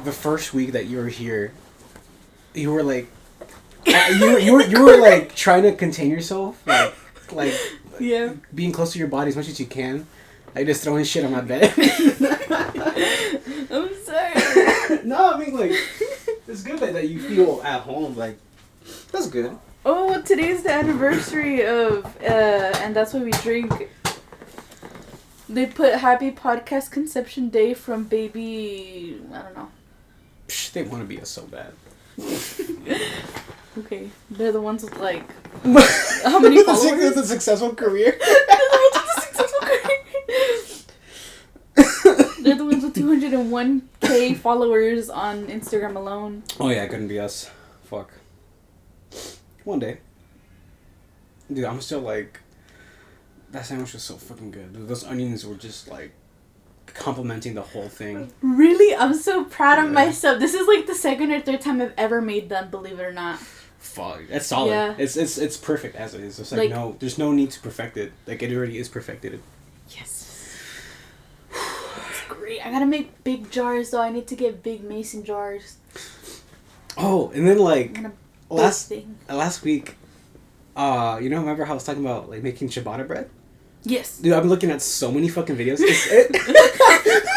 the first week that you were here, you were like, you were like trying to contain yourself, like yeah, being close to your body as much as you can. Like just throwing shit on my bed. I'm sorry. No, I mean like it's good that you feel at home. Like that's good. Oh, today's the anniversary of and that's why we drink. They put Happy Podcast Conception Day from baby. I don't know. Psh, they want to be us so bad. Okay, they're the ones with like how many followers? The successful career. They're the ones with 201K followers on Instagram alone. Oh yeah, it couldn't be us. Fuck. One day. Dude, I'm still like... That sandwich was so fucking good. Dude, those onions were just like... complimenting the whole thing. Really? I'm so proud of myself. This is like the second or third time I've ever made them, believe it or not. Fuck. That's solid. Yeah. It's perfect as it is. It's like no... There's no need to perfect it. Like it already is perfected. Yes. That's great. I gotta make big jars though. I need to get big mason jars. Oh, and then like... Last week, remember how I was talking about like making ciabatta bread? Yes. Dude, I've been looking at so many fucking videos.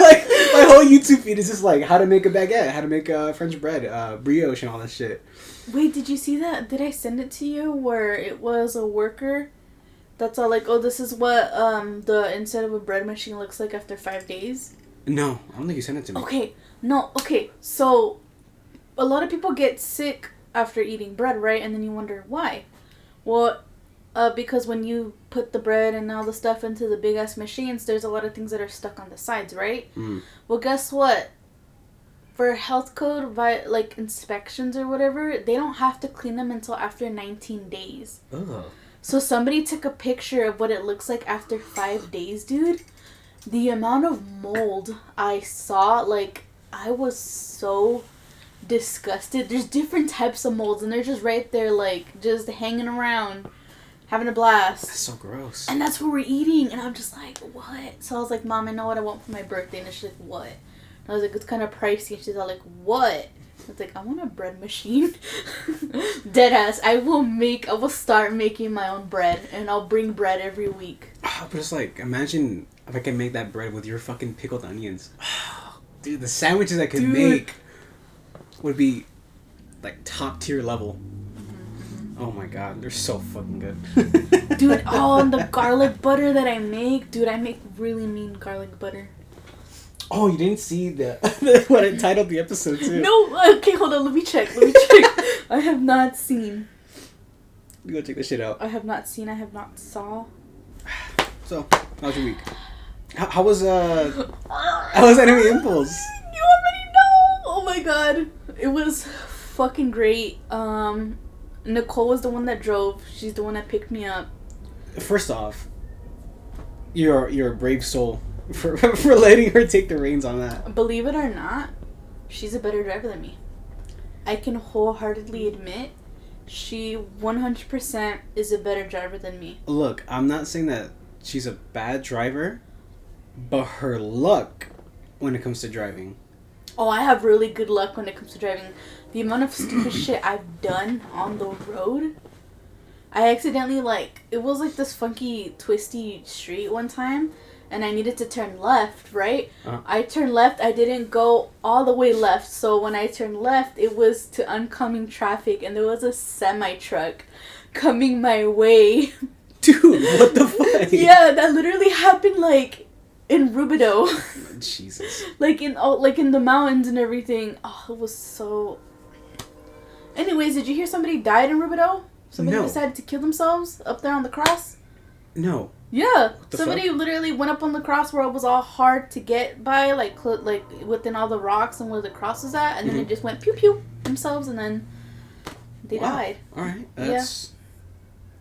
Like my whole YouTube feed is just like how to make a baguette, how to make French bread, brioche, and all that shit. Wait, did you see that? Did I send it to you? Where it was a worker that's all like, oh, this is what the inside of a bread machine looks like after 5 days. No, I don't think you sent it to me. Okay, so a lot of people get sick after eating bread, right? And then you wonder why. Well, because when you put the bread and all the stuff into the big ass machines, there's a lot of things that are stuck on the sides, right? Well, guess what? For health code, like inspections or whatever, they don't have to clean them until after 19 days. Ugh. So somebody took a picture of what it looks like after 5 days, dude. The amount of mold I saw, like, I was so disgusted. There's different types of molds, and they're just right there, like, just hanging around, having a blast. That's so gross. And that's what we're eating, and I'm just like, what? So I was like, Mom, I know what I want for my birthday, and she's like, what? And I was like, it's kind of pricey, and she's all like, what? It's like, I want a bread machine. Deadass. I will start making my own bread, and I'll bring bread every week. But it's like, imagine if I can make that bread with your fucking pickled onions. Dude, the sandwiches I could make would be like top tier level. Oh my god, they're so fucking good. Dude, and the garlic butter that I make. Dude, I make really mean garlic butter. Oh, you didn't see what I titled the episode too? No, okay, hold on, let me check. I have not seen. You gotta check this shit out. I have not saw. So, how was your week? How was Enemy Impulse? You already know! Oh my god. It was fucking great. Nicole was the one that drove. She's the one that picked me up. First off, you're a brave soul for letting her take the reins on that. Believe it or not, she's a better driver than me. I can wholeheartedly admit she 100% is a better driver than me. Look, I'm not saying that she's a bad driver, but her luck when it comes to driving. Oh, I have really good luck when it comes to driving. The amount of stupid shit I've done on the road. I accidentally, it was like this funky, twisty street one time, and I needed to turn left, right? I turned left, I didn't go all the way left, so when I turned left, it was to oncoming traffic, and there was a semi-truck coming my way. Dude, what the fuck? Yeah, that literally happened, in Rubidoux. Jesus. in the mountains and everything. Oh, it was so... Anyways, did you hear somebody died in Rubidoux? Somebody decided to kill themselves up there on the cross? No. Yeah. Somebody literally went up on the cross where it was all hard to get by, like within all the rocks and where the cross was at, and then it just went pew pew themselves, and then they died. Alright.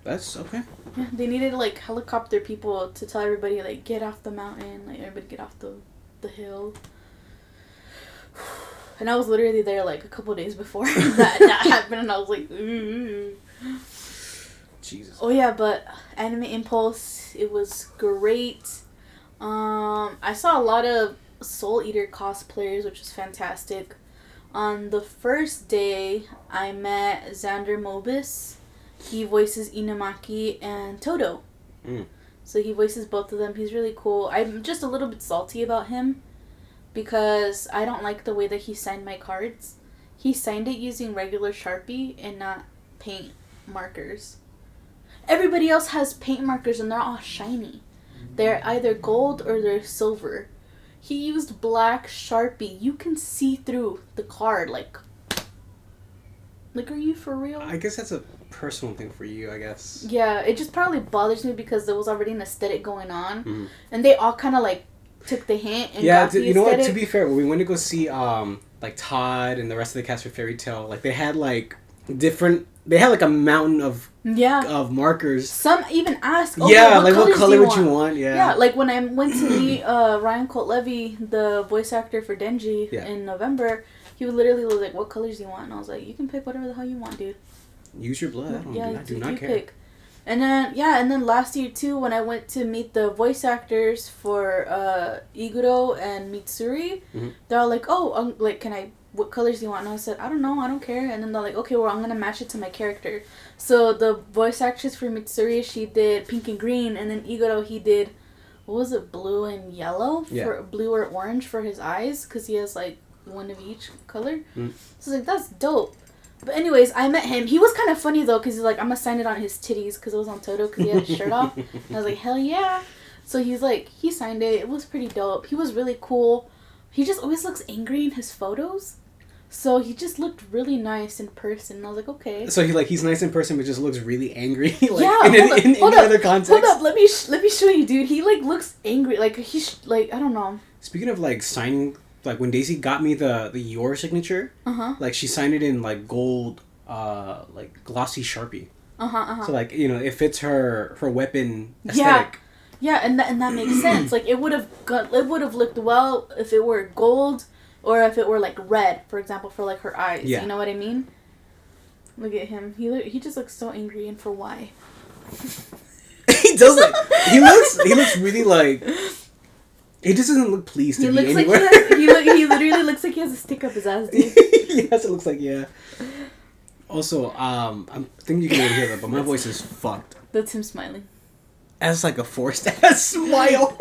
That's okay. Yeah, they needed helicopter people to tell everybody get off the mountain, everybody get off the hill. And I was literally there a couple days before that happened, and I was like, ooh. Jesus. Oh yeah, but Anime Impulse, it was great. I saw a lot of Soul Eater cosplayers, which was fantastic. On the first day, I met Xander Mobus. He voices Inamaki and Todo. So he voices both of them. He's really cool. I'm just a little bit salty about him because I don't like the way that he signed my cards. He signed it using regular Sharpie and not paint markers. Everybody else has paint markers and they're all shiny. They're either gold or they're silver. He used black Sharpie. You can see through the card. Like, are you for real? I guess that's a personal thing for you, I guess. Yeah, it just probably bothers me because there was already an aesthetic going on. And they all kind of, like, took the hint and got the you know aesthetic. what, to be fair, when we went to go see, like, Todd and the rest of the cast for Fairy Tail, like, they had, like, a mountain of markers. Some even asked, what color would you want? Yeah, like when I went to meet Ryan Colt Levy, the voice actor for Denji, in November, he would literally was like, what colors do you want? And I was like, you can pick whatever the hell you want, dude. Use your blood. I do not care. Pick. And then last year too, when I went to meet the voice actors for Iguro and Mitsuri, they're all like, oh, what colors do you want? And I said, I don't know, I don't care. And then they're like, okay, well, I'm going to match it to my character. So the voice actress for Mitsuri, she did pink and green. And then Iguro, he did, what was it, blue and yellow? For blue or orange for his eyes. Because he has, like, one of each color. So I was like, that's dope. But anyways, I met him. He was kind of funny, though, because he's like, I'm going to sign it on his titties. Because it was on Toto, because he had his shirt off. And I was like, hell yeah. So he's like, he signed it. It was pretty dope. He was really cool. He just always looks angry in his photos. So he just looked really nice in person. And I was like, okay. So he's nice in person, but just looks really angry. In other context. Hold up, let me show you, dude. He like looks angry. Like he's like, I don't know. Speaking of like signing, like when Daisy got me the your signature, like she signed it in like gold, like glossy Sharpie. So like it fits her weapon aesthetic. Yeah, and that makes sense. Like it would have looked well if it were gold. Or if it were, like, red, for example, for, like, her eyes. Yeah. You know what I mean? Look at him. He just looks so angry, and for why? He does, like... He looks really, like... He just doesn't look pleased to be anywhere. He literally looks like he has a stick up his ass, dude. Yes, it looks like, yeah. Also, I think you can even hear that, but my voice is fucked. That's him smiling. That's like a forced-ass smile.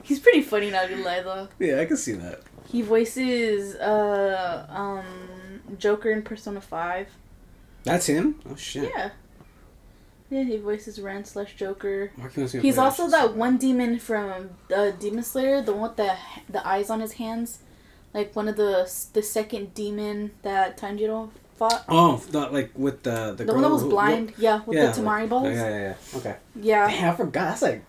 He's pretty funny, not gonna lie, though. Yeah, I can see that. He voices Joker in Persona 5. That's him? Oh shit. Yeah. Yeah, he voices Ren/Joker. He's also that one demon from Demon Slayer, the one with the eyes on his hands. Like one of the second demon that Tanjiro fought. Oh, with the one that was blind. With the Tamari balls. Yeah. Okay. Yeah. Damn, I forgot. That's like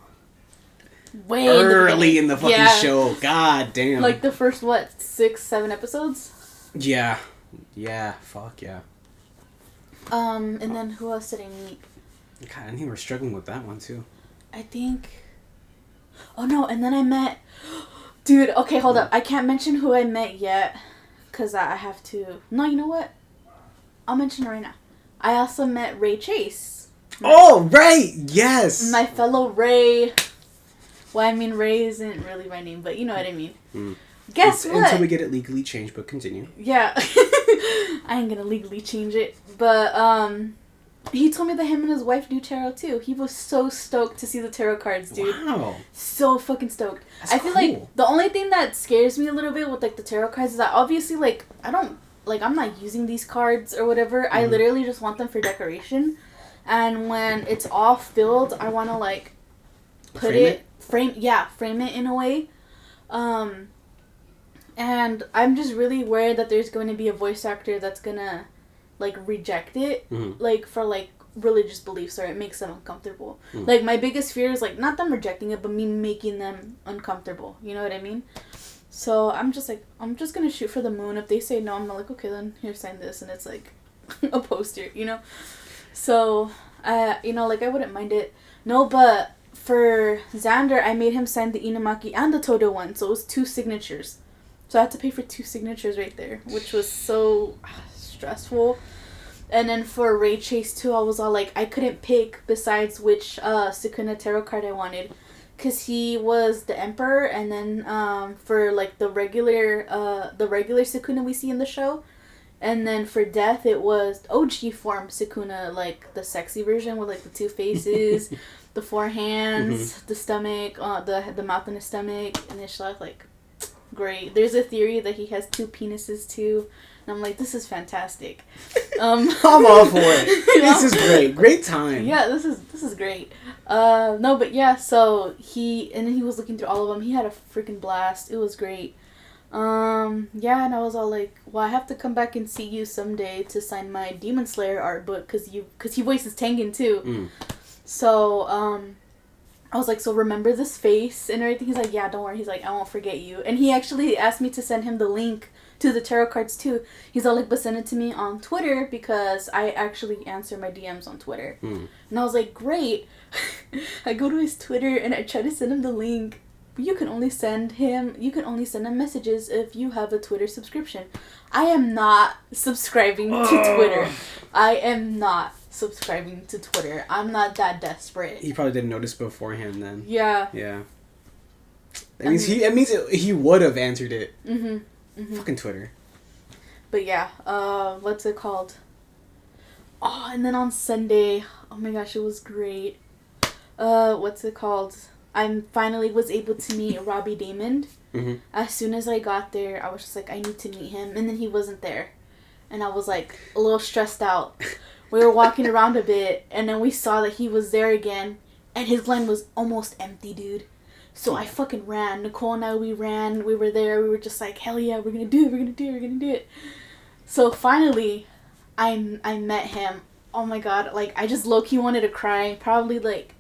way early in the fucking show. God damn. Like the first 6-7 episodes? Yeah. Fuck yeah. And then who else did I meet? God, I think we're struggling with that one too. I think. Oh no, and then I met. Dude, okay, hold up. I can't mention who I met yet, cause I have to. No, you know what? I'll mention it right now. I also met Ray Chase. Oh, right! Yes! My fellow Ray. Well, I mean, Ray isn't really my name, but you know what I mean. Guess what? Until we get it legally changed, but continue. Yeah. I ain't gonna legally change it. But, he told me that him and his wife do tarot, too. He was so stoked to see the tarot cards, dude. Wow. So fucking stoked. That's I feel like the only thing that scares me a little bit with, the tarot cards is that obviously, I'm not using these cards or whatever. I literally just want them for decoration. And when it's all filled, I want to, frame it in a way. And I'm just really worried that there's going to be a voice actor that's gonna reject it for religious beliefs, or it makes them uncomfortable. My biggest fear is not them rejecting it, but me making them uncomfortable, you know what I mean? So I'm just gonna shoot for the moon. If they say no, I'm not okay, then here, sign this, and it's a poster, you know? So I wouldn't mind it. No, but for Xander, I made him sign the Inamaki and the Todo one, so it was 2 signatures. So I had to pay for 2 signatures right there, which was so stressful. And then for Ray Chase too, I was all I couldn't pick besides which Sukuna tarot card I wanted, because he was the emperor, and then for like the regular Sukuna we see in the show, and then for death it was OG form Sukuna, like the sexy version with like the two faces, the four hands, the stomach, the mouth and the stomach, and it's like great. There's a theory that he has two penises too. And I'm like, this is fantastic. I'm all for it. This is great. Great time. Yeah, this is great. No, but yeah, so he was looking through all of them. He had a freaking blast. It was great. Yeah, and I was all like, well, I have to come back and see you someday to sign my Demon Slayer art book because he voices Tengen too. So, I was like, so remember this face and everything? He's like, yeah, don't worry. He's like, I won't forget you. And he actually asked me to send him the link to the tarot cards too. He's all like, but send it to me on Twitter because I actually answer my DMs on Twitter. And I was like, great. I go to his Twitter and I try to send him the link. But you can only send him messages if you have a Twitter subscription. I am not subscribing to Twitter. I am not subscribing to Twitter. I'm not that desperate. He probably didn't notice beforehand then. Yeah. Yeah. It means he would have answered it. Fucking Twitter. But yeah, what's it called? Oh, and then on Sunday, oh my gosh, it was great. What's it called? I finally was able to meet Robbie Damon. As soon as I got there, I was just like, I need to meet him. And then he wasn't there. And I was like, a little stressed out. We were walking around a bit, and then we saw that he was there again, and his line was almost empty, dude. So I fucking ran. Nicole and I, we ran. We were there. We were just like, hell yeah, we're gonna do it. We're gonna do it. We're gonna do it. So finally, I met him. Oh my god, like, I just low-key wanted to cry. Probably, like,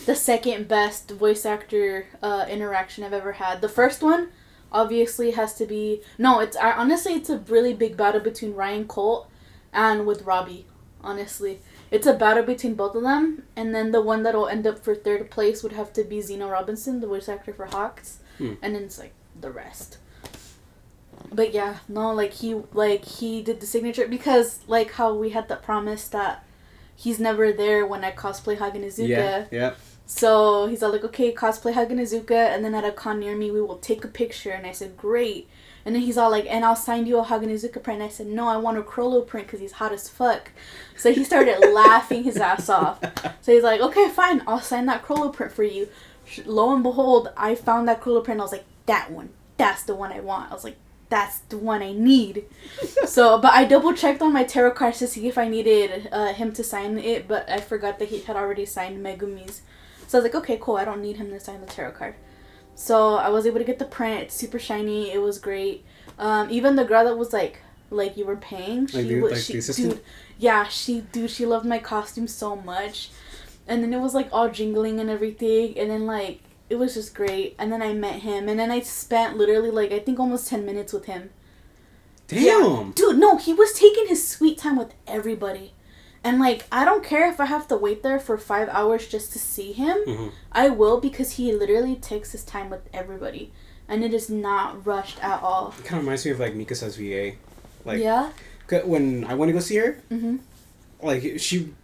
the second best voice actor interaction I've ever had. The first one, obviously, has to be... No, honestly, it's a really big battle between Ryan Colt and with Robbie. Honestly, it's a battle between both of them, and then the one that'll end up for third place would have to be Zeno Robinson, the voice actor for Hawks, and then it's like the rest. But yeah, no, like he did the signature because like how we had the promise that he's never there when I cosplay Haganazuka. Yeah. So he's all like, okay, cosplay Haganazuka, and then at a con near me we will take a picture, and I said great. And then he's all like, and I'll sign you a Haganazuka print. And I said, no, I want a Crollo print because he's hot as fuck. So he started laughing his ass off. So he's like, okay, fine, I'll sign that Crollo print for you. Lo and behold, I found that Crollo print. I was like, that one, that's the one I want. I was like, that's the one I need. So, but I double checked on my tarot cards to see if I needed him to sign it, but I forgot that he had already signed Megumi's. So I was like, okay, cool, I don't need him to sign the tarot card. So I was able to get the print. It's super shiny. It was great. Even the girl that was like you were paying, she loved my costume so much. And then it was like all jingling and everything, and then like it was just great. And then I met him, and then I spent literally like I think almost 10 minutes with him. Damn. Yeah. Dude, no, he was taking his sweet time with everybody. And, like, I don't care if I have to wait there for 5 hours just to see him. I will, because he literally takes his time with everybody. And it is not rushed at all. It kind of reminds me of, like, Mikasa's VA. Like, yeah? When I went to go see her, like, she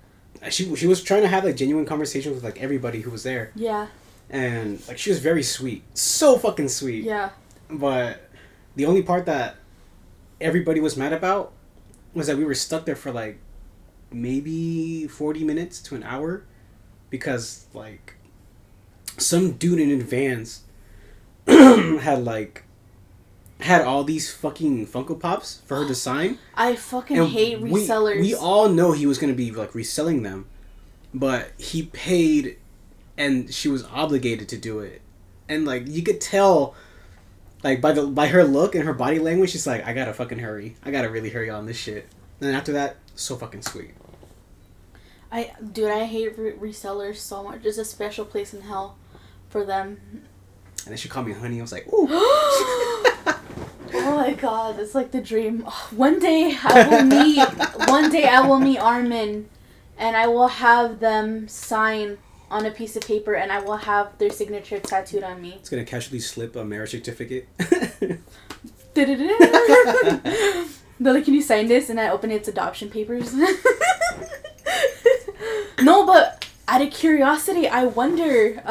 was trying to have, like, genuine conversations with, like, everybody who was there. Yeah. And, like, she was very sweet. So fucking sweet. Yeah. But the only part that everybody was mad about was that we were stuck there for, like, maybe 40 minutes to an hour because like some dude in advance had all these fucking Funko Pops for her to sign. I fucking hate resellers. We all know he was going to be like reselling them, but he paid and she was obligated to do it. And like you could tell like by her look and her body language, she's like, I gotta fucking hurry. I gotta really hurry on this shit. And then after that, so fucking sweet. I hate resellers so much. There's a special place in hell for them. And they should call me honey. I was like, ooh. Oh my god, it's like the dream. One day I will meet Armin, and I will have them sign on a piece of paper, and I will have their signature tattooed on me. It's gonna casually slip a marriage certificate. They're like, can you sign this? And I open its adoption papers. No, but out of curiosity, I wonder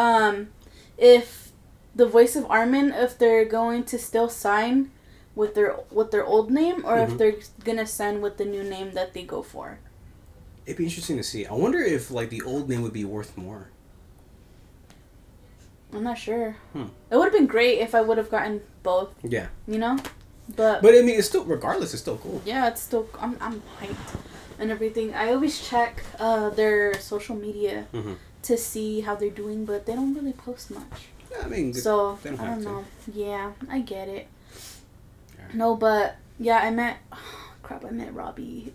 if the voice of Armin, if they're going to still sign with their old name, or if they're gonna sign with the new name that they go for. It'd be interesting to see. I wonder if like the old name would be worth more. I'm not sure. It would have been great if I would have gotten both. Yeah. You know, but I mean, it's still, regardless, it's still cool. Yeah, it's still. I'm hyped and everything. I always check their social media to see how they're doing, but they don't really post much. Yeah, I mean, so they don't I have don't to. know. Yeah, I get it. No, but yeah, I met Robbie.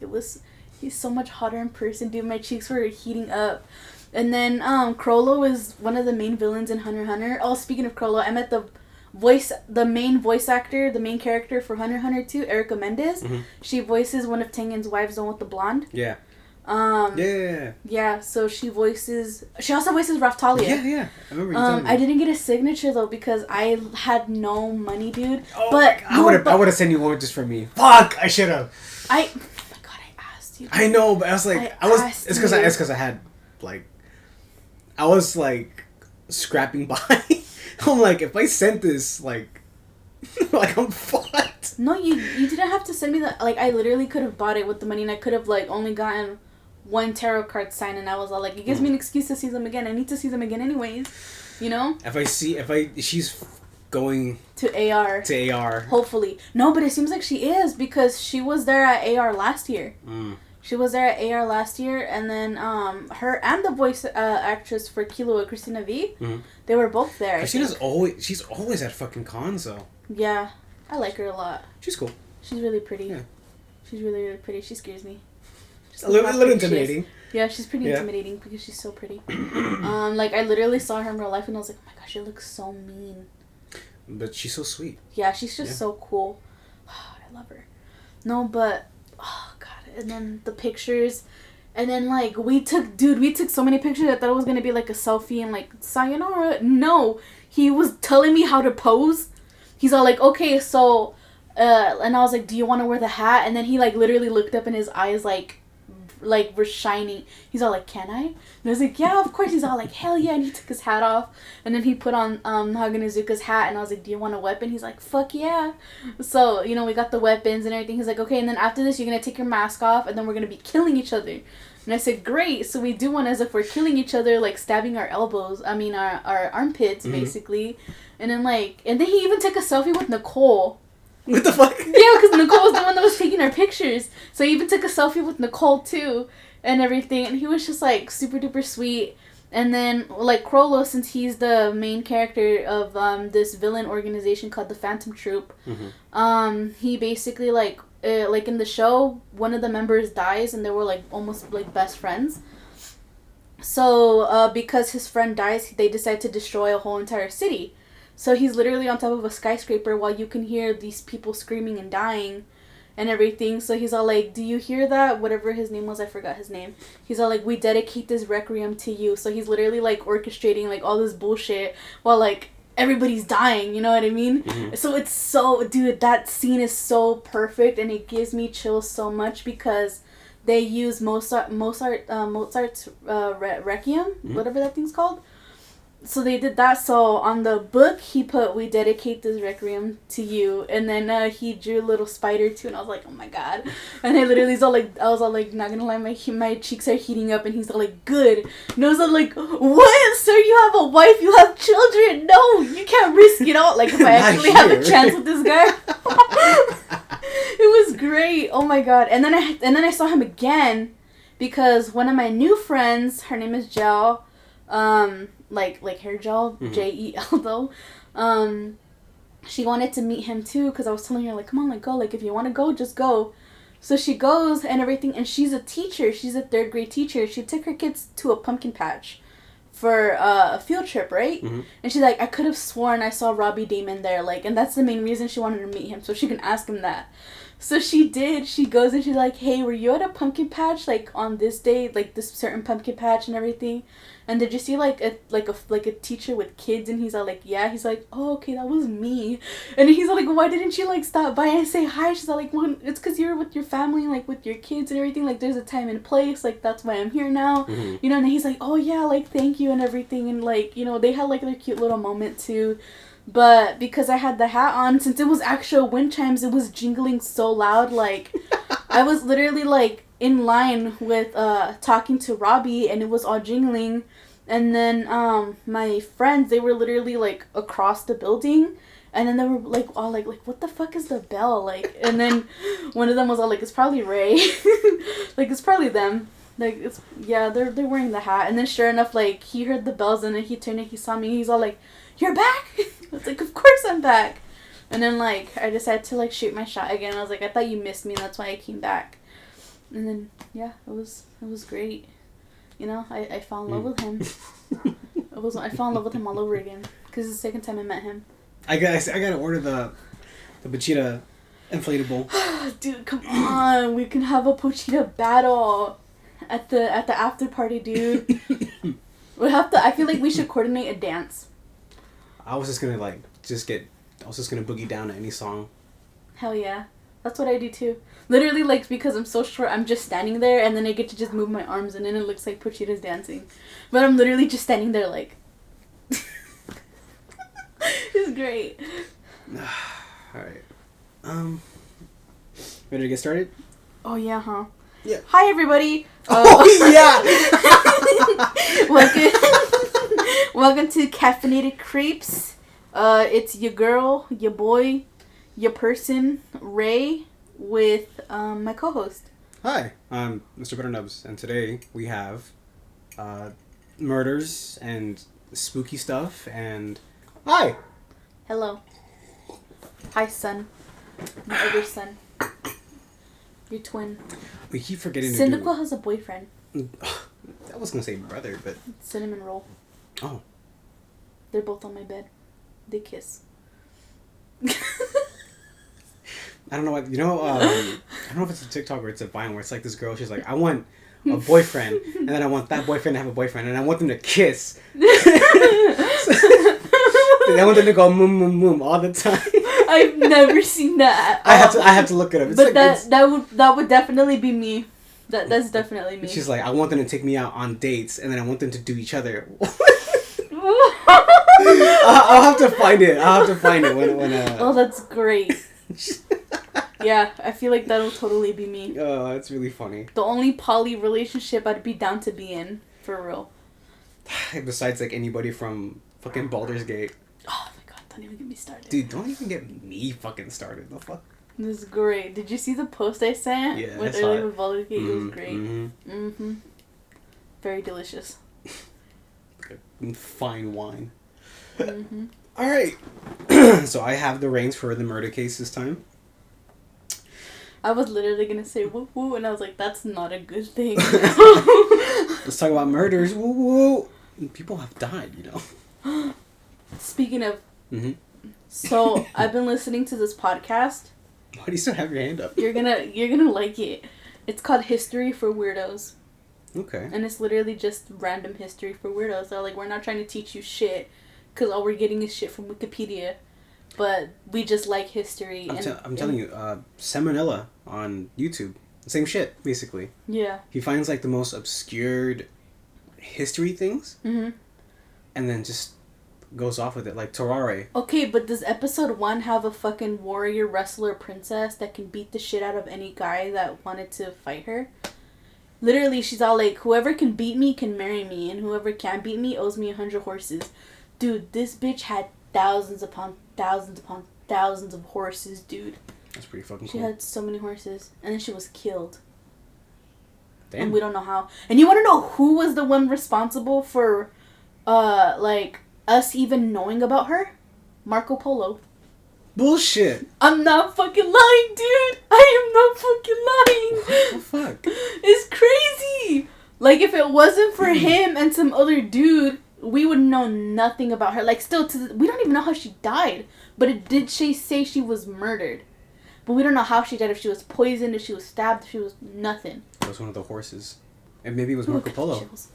He's so much hotter in person, dude. My cheeks were heating up. And then Crollo is one of the main villains in Hunter x Hunter. Oh, speaking of Crollo, I met the main voice actor, the main character for Hunter x Hunter 2, Erica Mendez. She voices one of Tengen's wives, the one with the blonde. Yeah. Yeah, so she also voices Raftalia. Yeah. I remember you telling me. I didn't get a signature though because I had no money, dude. Oh, but I would have sent you one just for me. Fuck, I should have. Oh my god, I asked you. I know, but I was like, it's because I had like, I was like scrapping by. I'm like, if I sent this, like I'm fucked. No, you didn't have to send me that. Like, I literally could have bought it with the money, and I could have like only gotten one tarot card sign, and I was all like, it gives me an excuse to see them again. I need to see them again anyways, you know. She's going to AR. Hopefully, no, but it seems like she is because she was there at AR last year. She was there at AR last year, and then her and the voice actress for Killua, Christina V, they were both there. She's always at fucking cons though. Yeah, I like her a lot. She's cool. She's really pretty. Yeah. She's really, really pretty. She scares me. She's a little intimidating. Yeah, she's pretty intimidating because she's so pretty. Like I literally saw her in real life and I was like, oh my gosh, she looks so mean. But she's so sweet. Yeah, she's just so cool. I love her. No, but oh god, and then the pictures, and then like we took so many pictures. I thought it was gonna be like a selfie and like sayonara. No, he was telling me how to pose. He's all like, okay, so, and I was like, do you want to wear the hat? And then he like literally looked up and his eyes like were shining. He's all like, can I? And I was like, yeah, of course. He's all like, hell yeah. And he took his hat off. And then he put on Haganezuka's hat. And I was like, do you want a weapon? He's like, fuck yeah. So, you know, we got the weapons and everything. He's like, okay, and then after this, you're going to take your mask off. And then we're going to be killing each other. And I said, great. So we do one as if we're killing each other, like stabbing our elbows. I mean, our armpits, basically. And then he even took a selfie with Nicole. What the fuck? Yeah, because Nicole was the one that was taking our pictures. So he even took a selfie with Nicole, too, and everything. And he was just, like, super duper sweet. And then, like, Crollo, since he's the main character of this villain organization called the Phantom Troop, he basically, like in the show, one of the members dies, and they were, like, almost, like, best friends. So, because his friend dies, they decide to destroy a whole entire city. So he's literally on top of a skyscraper while you can hear these people screaming and dying and everything. So he's all like, do you hear that? Whatever his name was, I forgot his name. He's all like, we dedicate this requiem to you. So he's literally like orchestrating like all this bullshit while like everybody's dying, you know what I mean? So it's so, dude, that scene is so perfect and it gives me chills so much because they use Mozart's Requiem, whatever that thing's called. So they did that. So on the book, he put, we dedicate this requiem to you. And then he drew a little spider too. And I was like, oh my God. And I was all like, not gonna lie, my cheeks are heating up. And he's all like, good. And I was all like, what? Sir, you have a wife, you have children. No, you can't risk it all. Like if I actually have a chance with this guy. It was great. Oh my God. And then I saw him again because one of my new friends, her name is Jel. Like hair gel, JEL though. She wanted to meet him too because I was telling her like, come on, like go, like if you want to go, just go. So she goes and everything, and she's a teacher. She's a 3rd grade teacher. She took her kids to a pumpkin patch for a field trip, right? And she's like, I could have sworn I saw Robbie Damon there, like, and that's the main reason she wanted to meet him so she can ask him that. So she did. She goes and she's like, hey, were you at a pumpkin patch, like, on this day? Like, this certain pumpkin patch and everything? And did you see, like, a teacher with kids? And he's all like, yeah. He's like, oh, okay, that was me. And he's all like, why didn't you, like, stop by and say hi? She's all like, well, it's because you're with your family, like, with your kids and everything. Like, there's a time and place. Like, that's why I'm here now. Mm-hmm. You know, and he's like, oh, yeah, like, thank you and everything. And, like, you know, they had, like, their cute little moment, too. But because I had the hat on, since it was actual wind chimes, it was jingling so loud. Like, I was literally, like, in line with talking to Robbie, and it was all jingling. And then my friends, they were literally, like, across the building. And then they were, like, all like, what the fuck is the bell? Like, and then one of them was all like, it's probably Ray. Like, it's probably them. Like, it's, yeah, they're wearing the hat. And then sure enough, like, he heard the bells, and then he turned and he saw me. He's all like, you're back? I was like, of course I'm back. And then, like, I decided to, like, shoot my shot again. I was like, I thought you missed me, and that's why I came back. And then, yeah, it was great. You know, I fell in love with him. I fell in love with him all over again. Because it's the second time I met him. I gotta order the Pochita inflatable. Dude, come on. We can have a Pochita battle at the after party, dude. I feel like we should coordinate a dance. I was just gonna boogie down to any song. Hell yeah. That's what I do too. Literally, like, because I'm so short, I'm just standing there, and then I get to just move my arms, and then it looks like Pochita's dancing. But I'm literally just standing there, like... It's great. Alright. Ready to get started? Oh, yeah, huh? Yeah. Hi, everybody. Yeah! Welcome to Caffeinated Creeps. It's your girl, your boy, your person, Ray, with my co-host. Hi, I'm Mr. Butternubs, and today we have murders and spooky stuff, and... Hi! Hello. Hi, son. My other son. Your twin. We keep forgetting to Cyndaquil has a boyfriend. I was gonna say brother, but... Cinnamon Roll. Oh. They're both on my bed. They kiss. I don't know what, I don't know if it's a TikTok or it's a Vine where it's like this girl, she's like, I want a boyfriend, and then I want that boyfriend to have a boyfriend, and I want them to kiss. I want them to go moom moom moom all the time. I've never seen that. I have to look it up. It's but like, that would definitely be me. That's definitely me. She's like, I want them to take me out on dates, and then I want them to do each other. I'll have to find it. When Oh, that's great. Yeah, I feel like that'll totally be me. Oh, that's really funny. The only poly relationship I'd be down to be in, for real. Besides, like, anybody from fucking Baldur's Gate. Oh my god, don't even get me started. Dude, don't even get me fucking started. The fuck? This is great. Did you see the post I sent? Yeah, with I saw earlier it. With Baldur's Gate? It was great. Mm-hmm. Very delicious. Fine wine. Mm-hmm. Alright. So I have the reins for the murder case this time. I was literally gonna say woo woo, and I was like, that's not a good thing. Let's talk about murders. Woo woo. People have died, you know. Speaking of, Mm-hmm. So I've been listening to this podcast. Why do you still have your hand up? You're gonna like it. It's called History for Weirdos. Okay. And it's literally just random history for weirdos. So like, we're not trying to teach you shit, because all we're getting is shit from Wikipedia. But we just like history. I'm telling you, Salmonella on YouTube, same shit basically. Yeah. He finds like the most obscured history things, Mm-hmm. and then just goes off with it, like Terrare. Okay, but does episode 1 have a fucking warrior wrestler princess that can beat the shit out of any guy that wanted to fight her? Literally, she's all like, whoever can beat me can marry me, and whoever can't beat me owes me 100 horses. Dude, this bitch had thousands upon thousands upon thousands of horses, dude. That's pretty fucking She cool. had so many horses, and then she was killed. Damn. And we don't know how. And you want to know who was the one responsible for, like, us even knowing about her? Marco Polo. Bullshit. I'm not fucking lying, dude. I am not fucking lying. What the fuck? It's crazy. Like, if it wasn't for him and some other dude, we would know nothing about her. Like, still, we don't even know how she died. But it did say she was murdered. But we don't know how she died. If she was poisoned, if she was stabbed, if she was nothing. It was one of the horses. And maybe it was Marco Polo. Chills.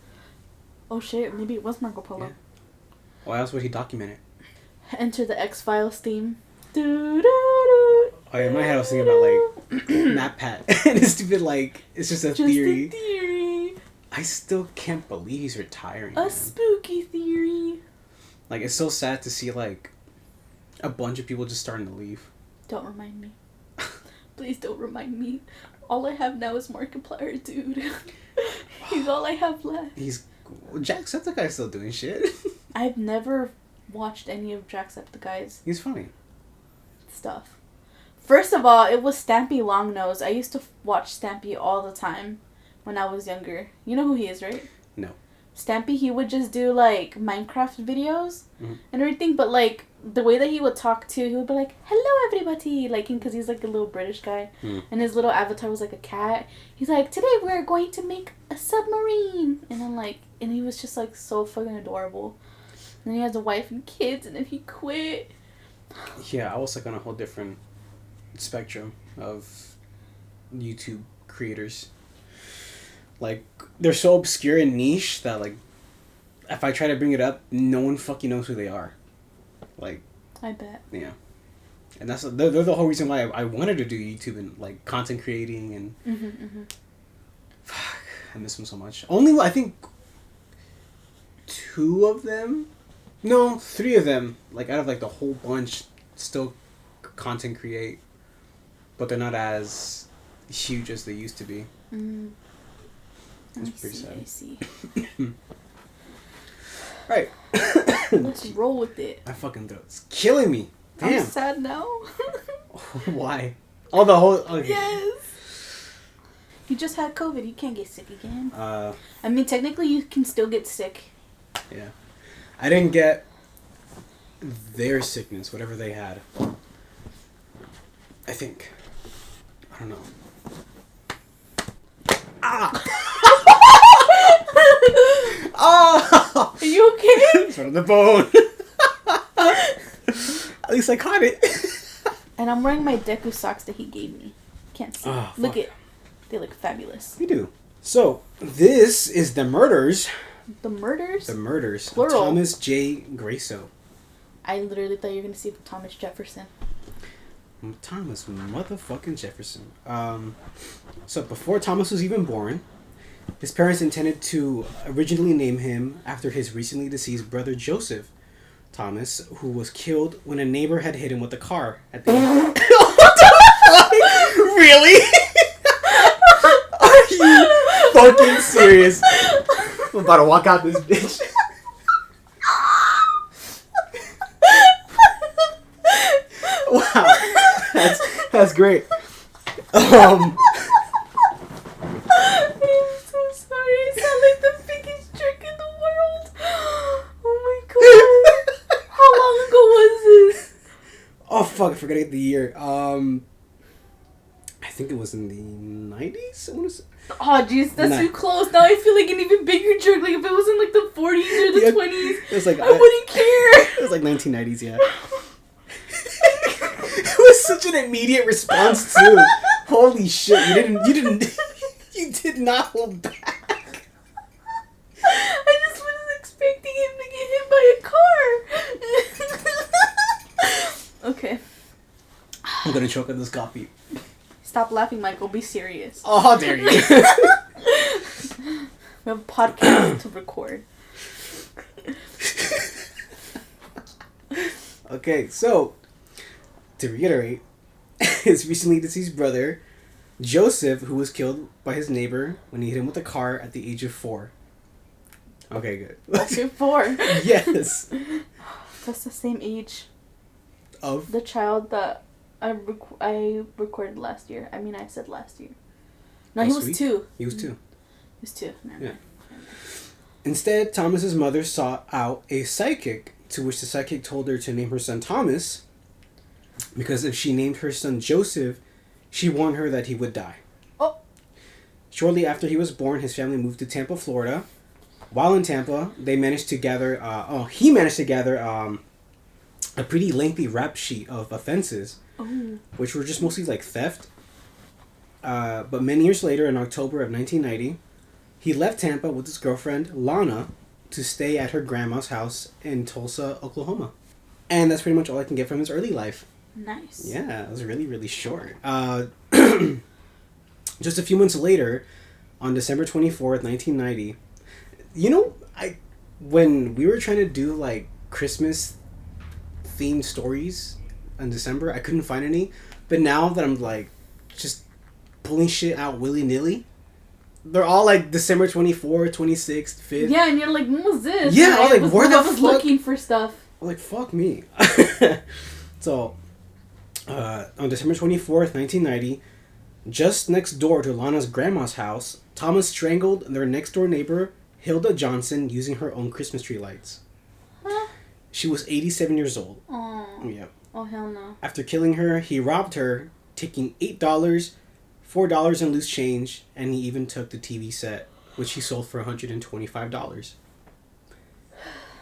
Oh shit, maybe it was Marco Polo. Yeah. Why else would he document it? Enter the X-Files theme. Oh, yeah, in my head I was thinking about, like, Matt Pat. And it's stupid, like, it's just a theory. Just a theory. I still can't believe he's retiring. A spooky theory. Like, it's so sad to see, like, a bunch of people just starting to leave. Don't remind me. Please don't remind me. All I have now is Markiplier, dude. He's all I have left. Jacksepticeye's still doing shit. I've never watched any of Jacksepticeye's He's funny. stuff. First of all, it was Stampy Longnose. I used to watch Stampy all the time when I was younger. You know who he is, right? No. Stampy, he would just do, like, Minecraft videos Mm-hmm. and everything, but, like, the way that he would talk to, he would be like, hello, everybody, like, because he's, like, a little British guy, and his little avatar was, like, a cat. He's like, today we're going to make a submarine, and then, like, and he was just, like, so fucking adorable. And then he has a wife and kids, and then he quit. Yeah, I was, like, on a whole different spectrum of YouTube creators. Like, they're so obscure and niche that, like, if I try to bring it up, no one fucking knows who they are. Like, I bet. Yeah. And they're the whole reason why I wanted to do YouTube and, like, content creating and... Fuck, I miss them so much. Only, I think, 2 of them? No, 3 of them, like, out of, like, the whole bunch, still content create. But they're not as huge as they used to be. It's pretty sad. I see. Right. Let's roll with it. My fucking throat's killing me. Damn. I'm sad now. Why? Oh, the whole... Okay. Yes. You just had COVID. You can't get sick again. I mean, technically, you can still get sick. Yeah. I didn't get their sickness, whatever they had. I think. I don't know. Ah! Oh! Are you okay? It's on the bone. At least I caught it. And I'm wearing my Deku socks that he gave me. Can't see. Oh, look it. They look fabulous. You do. So, this is The Murders. The Murders? The Murders. Plural. Thomas J. Grasso. I literally thought you were going to see Thomas Jefferson. Thomas motherfucking Jefferson. So before Thomas was even born, his parents intended to originally name him after his recently deceased brother Joseph Thomas, who was killed when a neighbor had hit him with a car at the What the fuck? Really? Are you fucking serious? I'm about to walk out this bitch. Wow. That's great. I'm so sorry. I sound like the biggest jerk in the world. Oh my god. How long ago was this? Oh fuck, I forgot to get the year. I think it was in the 90s, I want to say. Oh jeez, that's too close. Now I feel like an even bigger jerk. Like if it was in like the 40s or the 20s, it was like, I wouldn't care. It was like 1990s, yeah. It was such an immediate response too. Holy shit! You did not hold back. I just wasn't expecting him to get hit by a car. Okay. I'm gonna choke on this coffee. Stop laughing, Michael. Be serious. Oh, how dare you! We have a podcast to record. Okay, so to reiterate, his recently deceased brother, Joseph, who was killed by his neighbor when he hit him with a car at the age of 4. Okay, good. Okay, 4. Yes. That's the same age Of? the child that I recorded last year. I mean, I said last year. No, he was Sweet. 2. He was 2. He was 2. Never mind. Instead, Thomas's mother sought out a psychic, to which the psychic told her to name her son Thomas, because if she named her son Joseph, she warned her that he would die. Oh. Shortly after he was born, his family moved to Tampa, Florida. While in Tampa, he managed to gather a pretty lengthy rap sheet of offenses which were just mostly like theft. But many years later, in October of 1990, he left Tampa with his girlfriend, Lana, to stay at her grandma's house in Tulsa, Oklahoma. And that's pretty much all I can get from his early life. Nice. Yeah, it was really, really short. Just a few months later, on December 24th, 1990, when we were trying to do, like, Christmas-themed stories in December, I couldn't find any. But now that I'm, like, just pulling shit out willy-nilly, they're all, like, December 24th, 26th, 5th. Yeah, and you're like, what was this? Yeah, I was like, where the fuck? I was looking for stuff. I'm like, fuck me. So, on December 24th, 1990, just next door to Lana's grandma's house, Thomas strangled their next-door neighbor, Hilda Johnson, using her own Christmas tree lights. Huh? She was 87 years old. Oh. Yeah. Oh, hell no. After killing her, he robbed her, taking $8, $4 in loose change, and he even took the TV set, which he sold for $125.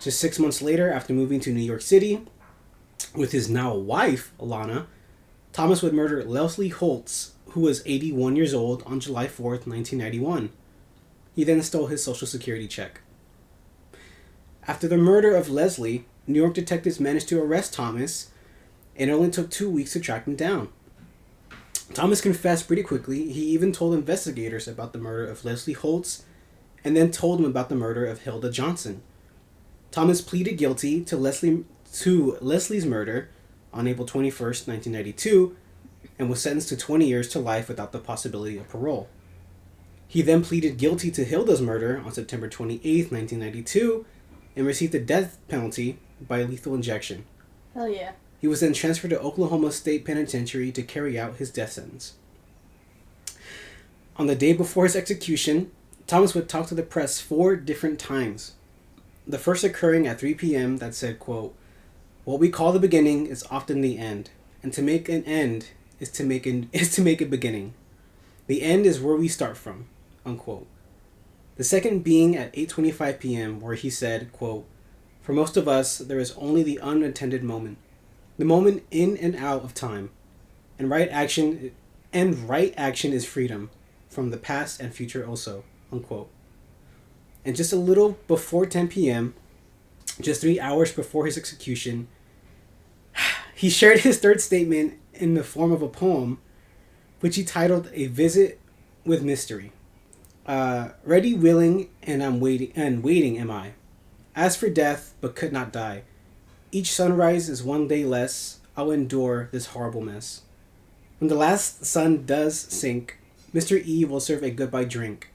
Just 6 months later, after moving to New York City, with his now wife, Alana, Thomas would murder Leslie Holtz, who was 81 years old, on July 4th, 1991. He then stole his Social Security check. After the murder of Leslie, New York detectives managed to arrest Thomas, and it only took 2 weeks to track him down. Thomas confessed pretty quickly. He even told investigators about the murder of Leslie Holtz, and then told them about the murder of Hilda Johnson. Thomas pleaded guilty to Leslie's murder on April 21st, 1992, and was sentenced to 20 years to life without the possibility of parole. He then pleaded guilty to Hilda's murder on September 28th, 1992, and received the death penalty by lethal injection. Hell yeah. He was then transferred to Oklahoma State Penitentiary to carry out his death sentence. On the day before his execution, Thomas would talk to the press 4 different times. The first occurring at 3 p.m. that said, quote, "What we call the beginning is often the end, and to make an end is to make a beginning. The end is where we start from," unquote. The second being at 8:25 p.m. where he said, quote, "For most of us, there is only the unattended moment. The moment in and out of time, and right action is freedom from the past and future also," unquote. And just a little before 10 p.m., just 3 hours before his execution, he shared his third statement in the form of a poem, which he titled "A Visit with Mystery." Ready, willing, and waiting am I. As for death, but could not die. Each sunrise is one day less. I'll endure this horrible mess. When the last sun does sink, Mr. E will serve a goodbye drink.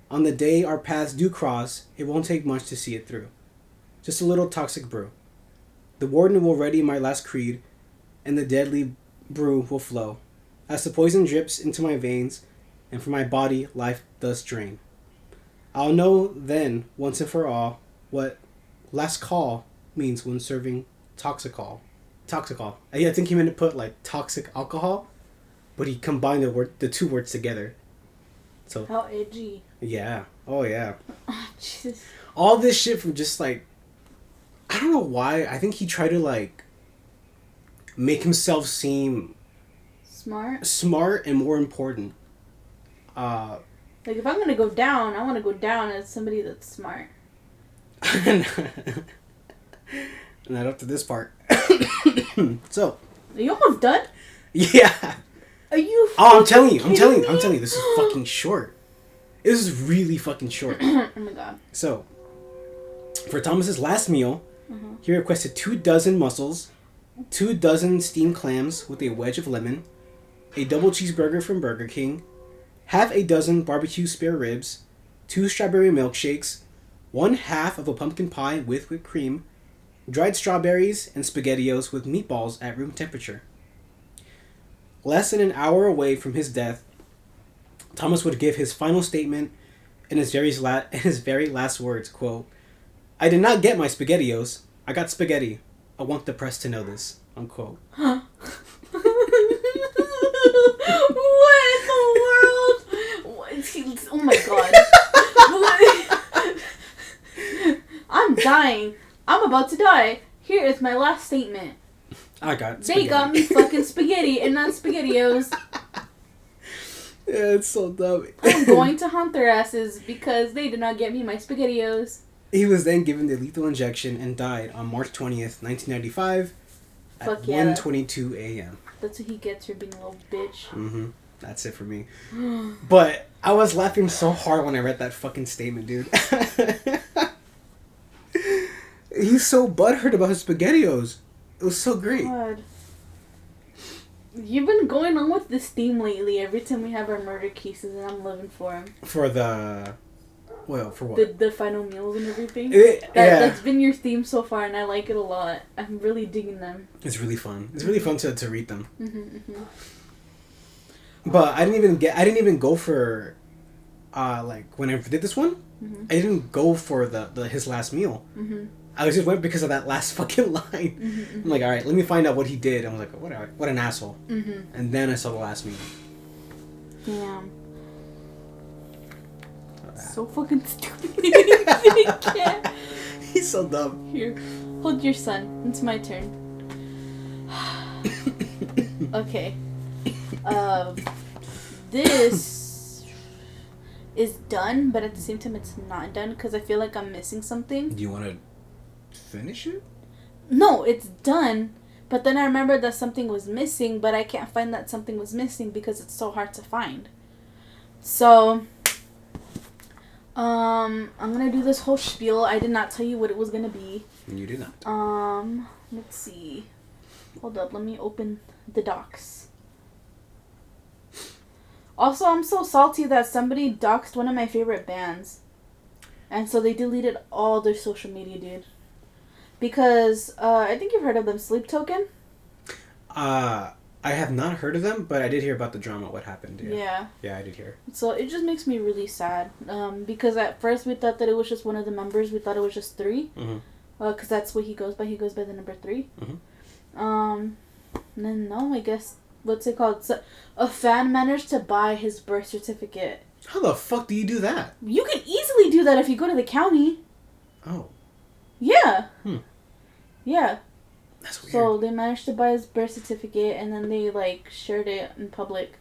On the day our paths do cross, it won't take much to see it through. Just a little toxic brew. The warden will ready my last creed, and the deadly brew will flow. As the poison drips into my veins, and from my body life does drain. I'll know then, once and for all, what last call means when serving toxicol. I think he meant to put like toxic alcohol, but he combined the two words together. So how edgy. Yeah. Oh yeah. Oh, Jesus. All this shit from just like, I don't know why. I think he tried to like make himself seem smart and more important. Like if I'm gonna go down, I want to go down as somebody that's smart. Not up to this part. So. Are you almost done? Yeah. Are you? Oh, I'm telling you. This is fucking short. This is really fucking short. Oh my god. So, for Thomas's last meal, he requested 24 mussels, 24 steamed clams with a wedge of lemon, a double cheeseburger from Burger King, half a dozen barbecue spare ribs, 2 strawberry milkshakes, 1/2 of a pumpkin pie with whipped cream, dried strawberries, and SpaghettiOs with meatballs at room temperature. Less than an hour away from his death, Thomas would give his final statement in his very last words, quote, "I did not get my SpaghettiOs. I got spaghetti. I want the press to know this," unquote. Huh? What in the world? Oh my god. I'm dying. I'm about to die. Here is my last statement. I got spaghetti. They got me fucking spaghetti and not SpaghettiOs. Yeah, it's so dumb. I'm going to hunt their asses because they did not get me my SpaghettiOs. He was then given the lethal injection and died on March 20th, 1995 at 1:22 a.m. That's what he gets for being a little bitch. Mm-hmm. That's it for me. But I was laughing so hard when I read that fucking statement, dude. He's so butthurt about his SpaghettiOs. It was so great. God. You've been going on with this theme lately every time we have our murder cases, and I'm living for him. For the... Well, for what? The final meals and everything. Yeah. That's been your theme so far, and I like it a lot. I'm really digging them. It's really fun. It's really fun to read them. Mm-hmm. But I didn't even go for... like, when I did this one, I didn't go for his last meal. Mm-hmm. I just went because of that last fucking line. Mm-hmm. I'm like, all right, let me find out what he did. I was like, what an asshole. Mm-hmm. And then I saw the last meal. Damn. So fucking stupid. He's so dumb. Here, hold your son. It's my turn. Okay. This is done, but at the same time, it's not done because I feel like I'm missing something. Do you want to finish it? No, it's done. But then I remember that something was missing, but I can't find that something was missing because it's so hard to find. So, I'm gonna do this whole spiel. I did not tell you what it was gonna be. You did not. Let's see. Hold up, let me open the docs. Also, I'm so salty that somebody doxed one of my favorite bands. And so they deleted all their social media, dude. Because, I think you've heard of them, Sleep Token? I have not heard of them, but I did hear about the drama, what happened. Yeah. Yeah, I did hear. So it just makes me really sad. Because at first we thought that it was just one of the members. We thought it was just 3. Mm-hmm. Because that's what he goes by. He goes by the number 3. Mm-hmm. And then, no, I guess, what's it called? So, a fan managed to buy his birth certificate. How the fuck do you do that? You can easily do that if you go to the county. Oh. Yeah. Yeah. That's weird. So they managed to buy his birth certificate, and then they, like, shared it in public,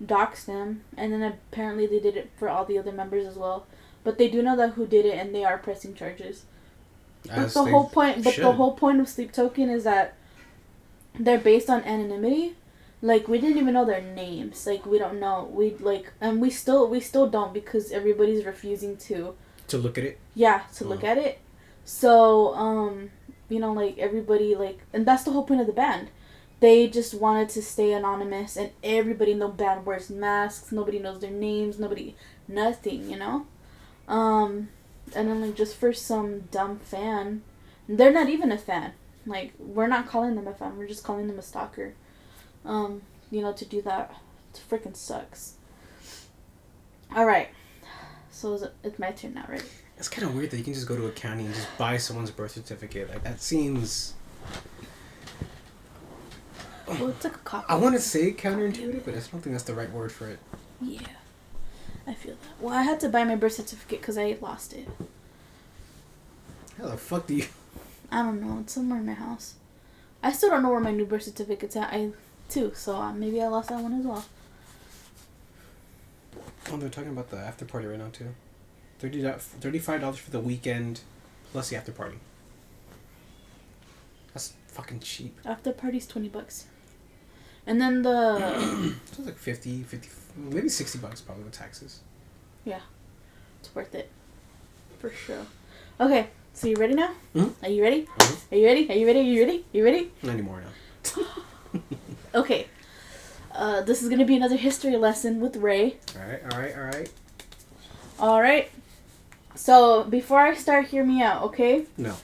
doxed him, and then apparently they did it for all the other members as well. But they do know that who did it, and they are pressing charges. But the whole point of Sleep Token is that they're based on anonymity. Like, we didn't even know their names. Like, we don't know. And we still don't because everybody's refusing to look at it. Yeah, to look at it. So, you know, like, everybody, like, and that's the whole point of the band. They just wanted to stay anonymous, and everybody in the band wears masks. Nobody knows their names. Nothing, you know? And then, like, just for some dumb fan, they're not even a fan. Like, we're not calling them a fan. We're just calling them a stalker. You know, to do that, it freaking sucks. Alright. So, it's my turn now, right? It's kind of weird that you can just go to a county and just buy someone's birth certificate. Like, that seems... Well, it's like a copy. I want to say counterintuitive, but I don't think that's the right word for it. Yeah. I feel that. Well, I had to buy my birth certificate because I lost it. How the fuck do you... I don't know. It's somewhere in my house. I still don't know where my new birth certificate's at, too. So maybe I lost that one as well. Oh, they're talking about the after party right now, too. $35 for the weekend plus the after party. That's fucking cheap. After party's $20. And then the... Sounds like 50, maybe $60 probably with taxes. Yeah. It's worth it. For sure. Okay. So you ready now? Mm-hmm. Are you ready? Mm-hmm. Are you ready? Are you ready? Are you ready? Are you ready? Not anymore now. Okay. This is going to be another history lesson with Ray. Alright. So, before I start, hear me out, okay? No.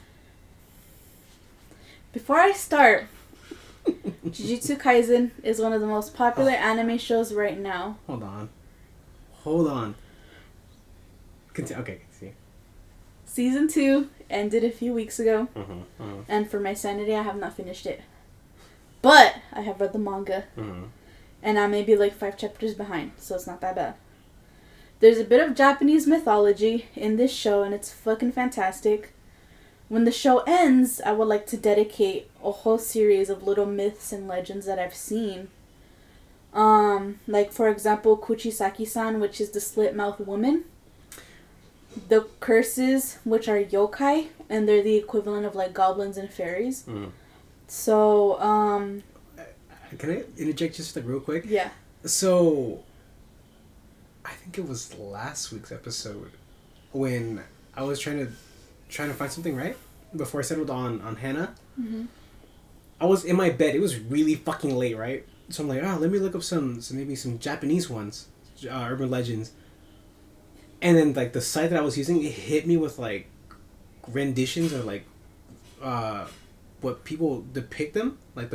Before I start, Jujutsu Kaisen is one of the most popular anime shows right now. Hold on. Okay, see. Season 2 ended a few weeks ago. And for my sanity, I have not finished it. But I have read the manga. And I may be like 5 chapters behind, so it's not that bad. There's a bit of Japanese mythology in this show, and it's fucking fantastic. when the show ends, I would like to dedicate a whole series of little myths and legends that I've seen. Like, for example, Kuchisaki-san, which is the slit-mouthed woman. The curses, which are yokai, and they're the equivalent of, like, goblins and fairies. Mm. So, Can I interject just, like, real quick? Yeah. So, I think it was last week's episode when I was trying to find something, right? Before I settled on Hannah. Mm-hmm. I was in my bed. It was really fucking late, right? So I'm like, let me look up some Japanese ones, urban legends. And then, like, the site that I was using, it hit me with, like, renditions or, like, what people depict them, like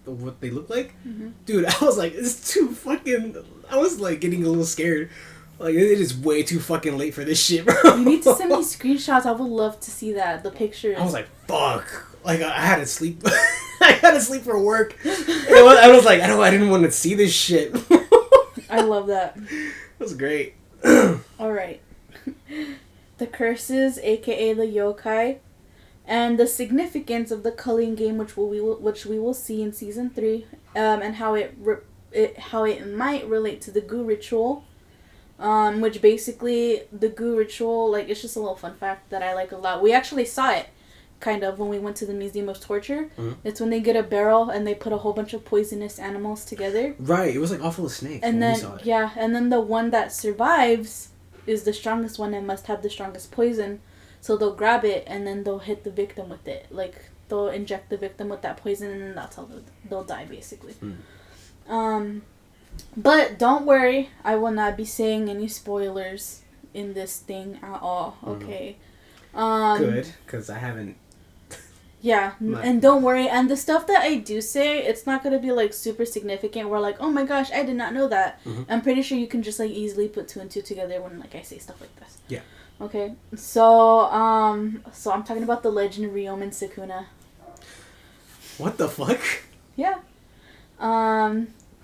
what they look like. Mm-hmm. Dude, I was like, it's too fucking... I was, like, getting a little scared. Like, it is way too fucking late for this shit, bro. You need to send me screenshots. I would love to see that, the pictures. I was like, fuck. Like, I had to sleep. I had to sleep for work. I was like, I didn't want to see this shit. I love that. It was great. Alright. The curses, aka the yokai, and the significance of the culling game, which we will see in season 3, and how it might relate to the Gu ritual, which basically the Gu ritual, like, it's just a little fun fact that I like a lot. We actually saw it, kind of, when we went to the Museum of Torture. Mm-hmm. It's when they get a barrel and they put a whole bunch of poisonous animals together. Right, it was like awful snake. And then and then the one that survives is the strongest one and must have the strongest poison. So they'll grab it and then they'll hit the victim with it. Like, they'll inject the victim with that poison and then that's how they'll die, basically. But don't worry, I will not be saying any spoilers in this thing at all, okay? Good, because I haven't... Yeah, and don't worry, and the stuff that I do say, it's not going to be, like, super significant. We're like, oh my gosh, I did not know that. Mm-hmm. I'm pretty sure you can just, like, easily put 2 and 2 together when, like, I say stuff like this. Yeah. Okay, so I'm talking about the legend of Ryomen Sukuna. What the fuck? Yeah.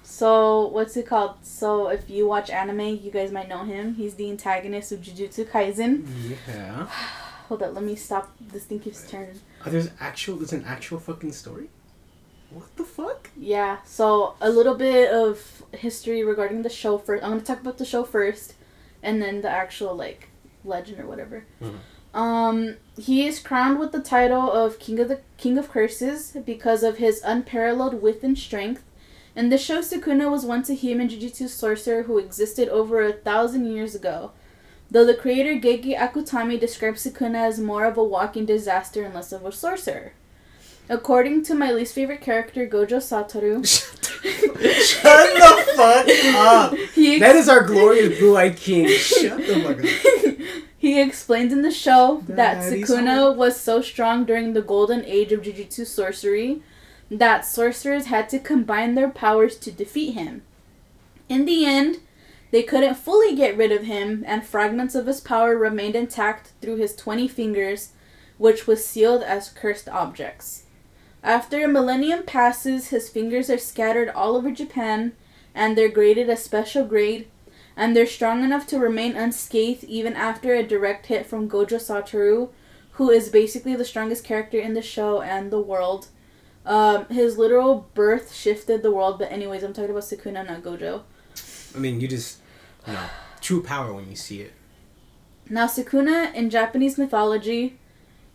So, what's it called? So, if you watch anime, you guys might know him. He's the antagonist of Jujutsu Kaisen. Yeah. Hold up, let me stop. This thing keeps turning. There's an actual fucking story? What the fuck? Yeah, so a little bit of history regarding the show first. I'm going to talk about the show first, and then the actual, like, legend or whatever. Mm-hmm. He is crowned with the title of King of Curses because of his unparalleled wit and strength. In the show, Sukuna was once a human jujutsu sorcerer who existed over 1,000 years ago. Though the creator Gege Akutami describes Sukuna as more of a walking disaster and less of a sorcerer. According to my least favorite character, Gojo Satoru... Shut the fuck up! That is our glorious blue-eyed king. Shut the fuck up. He explains in the show that Sukuna was so strong during the golden age of jujutsu sorcery that sorcerers had to combine their powers to defeat him. In the end, they couldn't fully get rid of him, and fragments of his power remained intact through his 20 fingers, which was sealed as cursed objects. After a millennium passes, his fingers are scattered all over Japan, and they're graded a special grade, and they're strong enough to remain unscathed even after a direct hit from Gojo Satoru, who is basically the strongest character in the show and the world. His literal birth shifted the world, but anyways, I'm talking about Sukuna, not Gojo. I mean, you just, true power when you see it. Now, Sukuna, in Japanese mythology,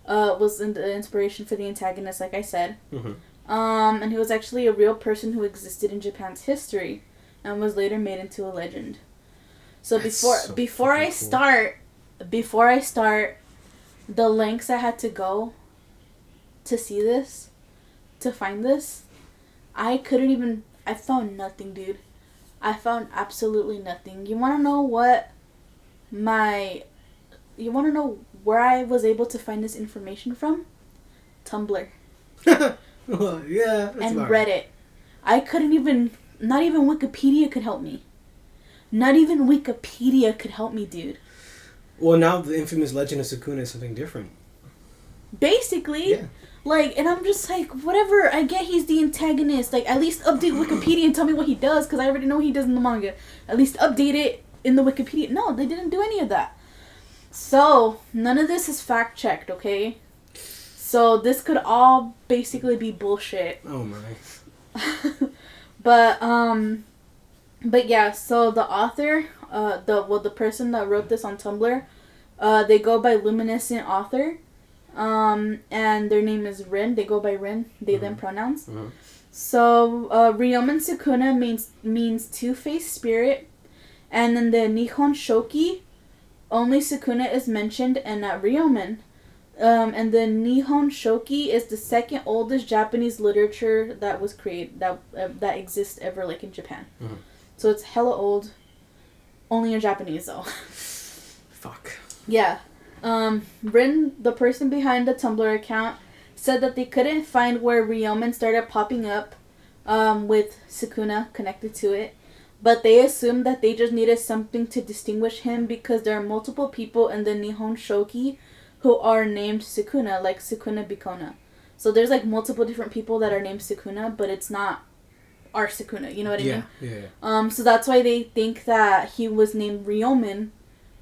was the inspiration for the antagonist, like I said. Mm-hmm. And he was actually a real person who existed in Japan's history, and was later made into a legend. So before I start, the lengths I had to go to see this, to find this, I found nothing, dude. I found absolutely nothing. You want to know where I was able to find this information from? Tumblr. Well, yeah. And Reddit. I couldn't even... Not even Wikipedia could help me. Not even Wikipedia could help me, dude. Well, now the infamous legend of Sukuna is something different. Basically. Yeah. Like, and I'm just like, whatever, I get he's the antagonist. Like, at least update Wikipedia and tell me what he does, because I already know what he does in the manga. At least update it in the Wikipedia. No, they didn't do any of that. So, none of this is fact-checked, okay? So this could all basically be bullshit. Oh my. But yeah, so the author, the person that wrote this on Tumblr, they go by Luminescent Author, and their name is Rin. They go by Rin, they them pronouns. Mm-hmm. So Ryomen Sukuna means two-faced spirit, and in the Nihon Shoki, only Sukuna is mentioned and not Ryomen. And the Nihon Shoki is the second oldest Japanese literature that was created that exists ever, like in Japan. Mm-hmm. So it's hella old. Only in Japanese though. Fuck. Yeah. Rin, the person behind the Tumblr account, said that they couldn't find where Ryomen started popping up, with Sukuna connected to it. But they assumed that they just needed something to distinguish him because there are multiple people in the Nihon Shoki who are named Sukuna, like Sukuna Bikona. So there's like multiple different people that are named Sukuna, but it's not our Sukuna, you know what I mean? Yeah. So that's why they think that he was named Ryomen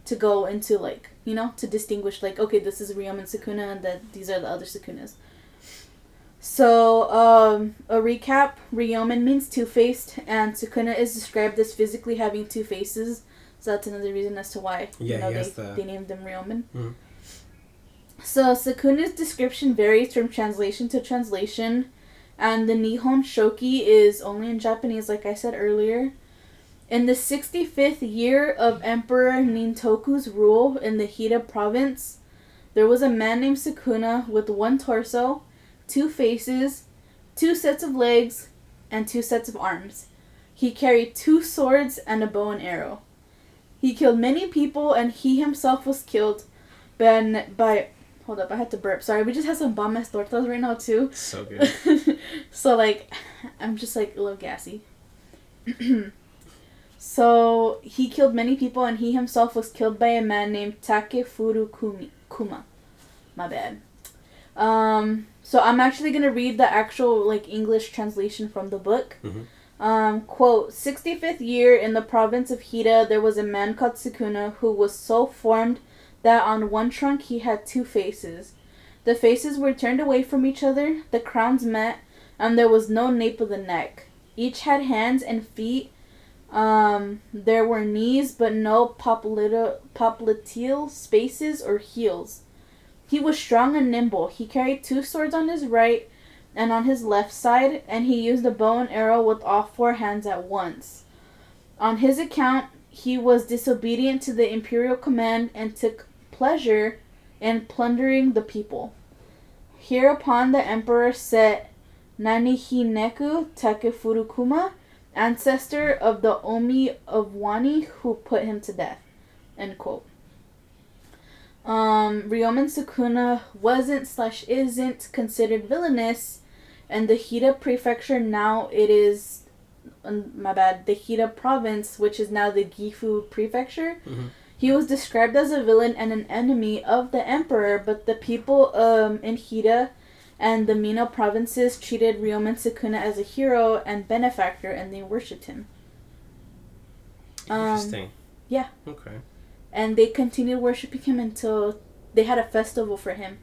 to go into, like, you know, to distinguish, like, okay, this is Ryomen Sukuna and that these are the other Sukunas. So, a recap, Ryomen means two-faced, and Sukuna is described as physically having two faces, so that's another reason as to why they named them Ryomen. Mm-hmm. So, Sukuna's description varies from translation to translation, and the Nihon Shoki is only in Japanese, like I said earlier. In the 65th year of Emperor Nintoku's rule in the Hida province, there was a man named Sukuna with one torso, two faces, two sets of legs, and two sets of arms. He carried two swords and a bow and arrow. He killed many people, and he himself was killed by hold up, I had to burp. Sorry, we just had some bomb-ass tortas right now, too. So good. So, like, I'm just, like, a little gassy. So, he killed many people, and he himself was killed by a man named Takefuru Kuma. My bad. So, I'm actually going to read the actual, like, English translation from the book. Mm-hmm. Quote, 65th year in the province of Hida, there was a man called Sukuna who was so formed that on one trunk he had two faces. The faces were turned away from each other, the crowns met, and there was no nape of the neck. Each had hands and feet. There were knees, but no popliteal spaces or heels. He was strong and nimble. He carried two swords on his right and on his left side, and he used a bow and arrow with all four hands at once. On his account, he was disobedient to the imperial command and took pleasure in plundering the people. Hereupon the emperor set Nanihineku Takefurukuma, ancestor of the Omi of Wani, who put him to death. End quote. Ryomen Sukuna wasn't/isn't considered villainous, and the Hida prefecture now it is, the Hida province, which is now the Gifu prefecture. Mm-hmm. He was described as a villain and an enemy of the emperor, but the people in Hida and the Mino provinces treated Ryomen Sukuna as a hero and benefactor, and they worshipped him. Interesting. Yeah. Okay. And they continued worshipping him until they had a festival for him,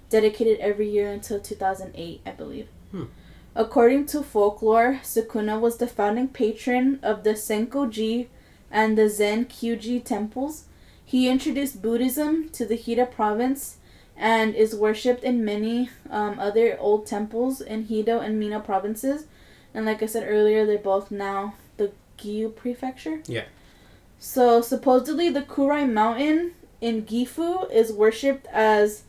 dedicated every year until 2008, I believe. According to folklore, Sukuna was the founding patron of the Senkoji and the Zen Kyuji temples. He introduced Buddhism to the Hida province and is worshipped in many other old temples in Hida and Mino provinces. And like I said earlier, they're both now the Gifu prefecture. Yeah. So supposedly the Kurai mountain in Gifu is worshipped as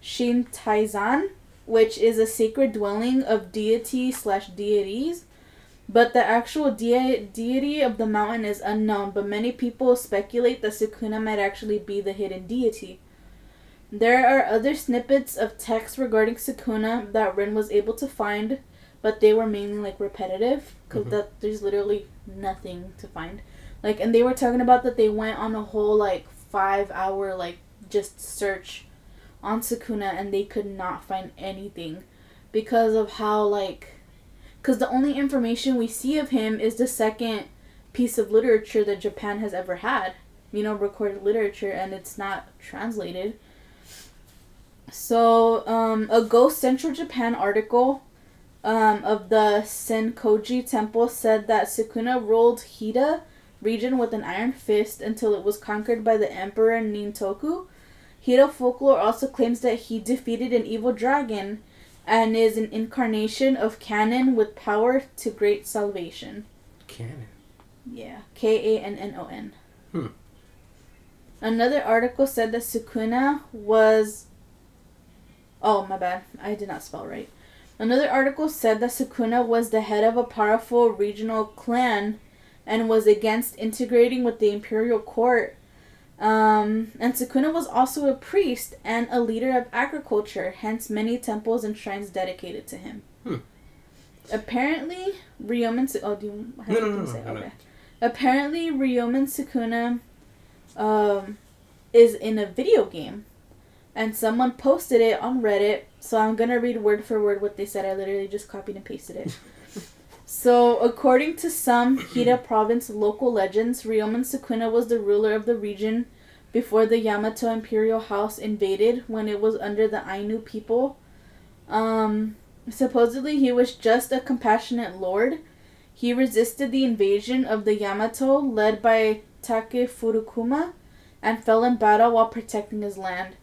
Shintaizan, which is a sacred dwelling of deity/deities. But the actual deity of the mountain is unknown, but many people speculate that Sukuna might actually be the hidden deity. There are other snippets of text regarding Sukuna that Rin was able to find, but they were mainly like repetitive, because there's literally nothing to find. Like, and they were talking about that they went on a whole like 5-hour like just search on Sukuna, and they could not find anything because of how like. Because the only information we see of him is the second piece of literature that Japan has ever had. You know, recorded literature, and it's not translated. So, a Ghost Central Japan article of the Senkoji Temple said that Sukuna ruled Hida region with an iron fist until it was conquered by the Emperor Nintoku. Hida folklore also claims that he defeated an evil dragon and is an incarnation of Kanon with power to great salvation. Kanon? Yeah. Kannon. Hmm. Another article said that Sukuna was... Oh, my bad. I did not spell right. Another article said that Sukuna was the head of a powerful regional clan and was against integrating with the imperial court. And Sukuna was also a priest and a leader of agriculture, hence many temples and shrines dedicated to him. Apparently, Ryomen... Oh, do you have anything to say? Okay. Apparently, Ryomen Sukuna is in a video game. And someone posted it on Reddit, so I'm gonna read word for word what they said. I literally just copied and pasted it. So, according to some Hida province local legends, Ryomen Sukuna was the ruler of the region before the Yamato imperial house invaded when it was under the Ainu people. Supposedly, he was just a compassionate lord. He resisted the invasion of the Yamato led by Take Furukuma and fell in battle while protecting his land.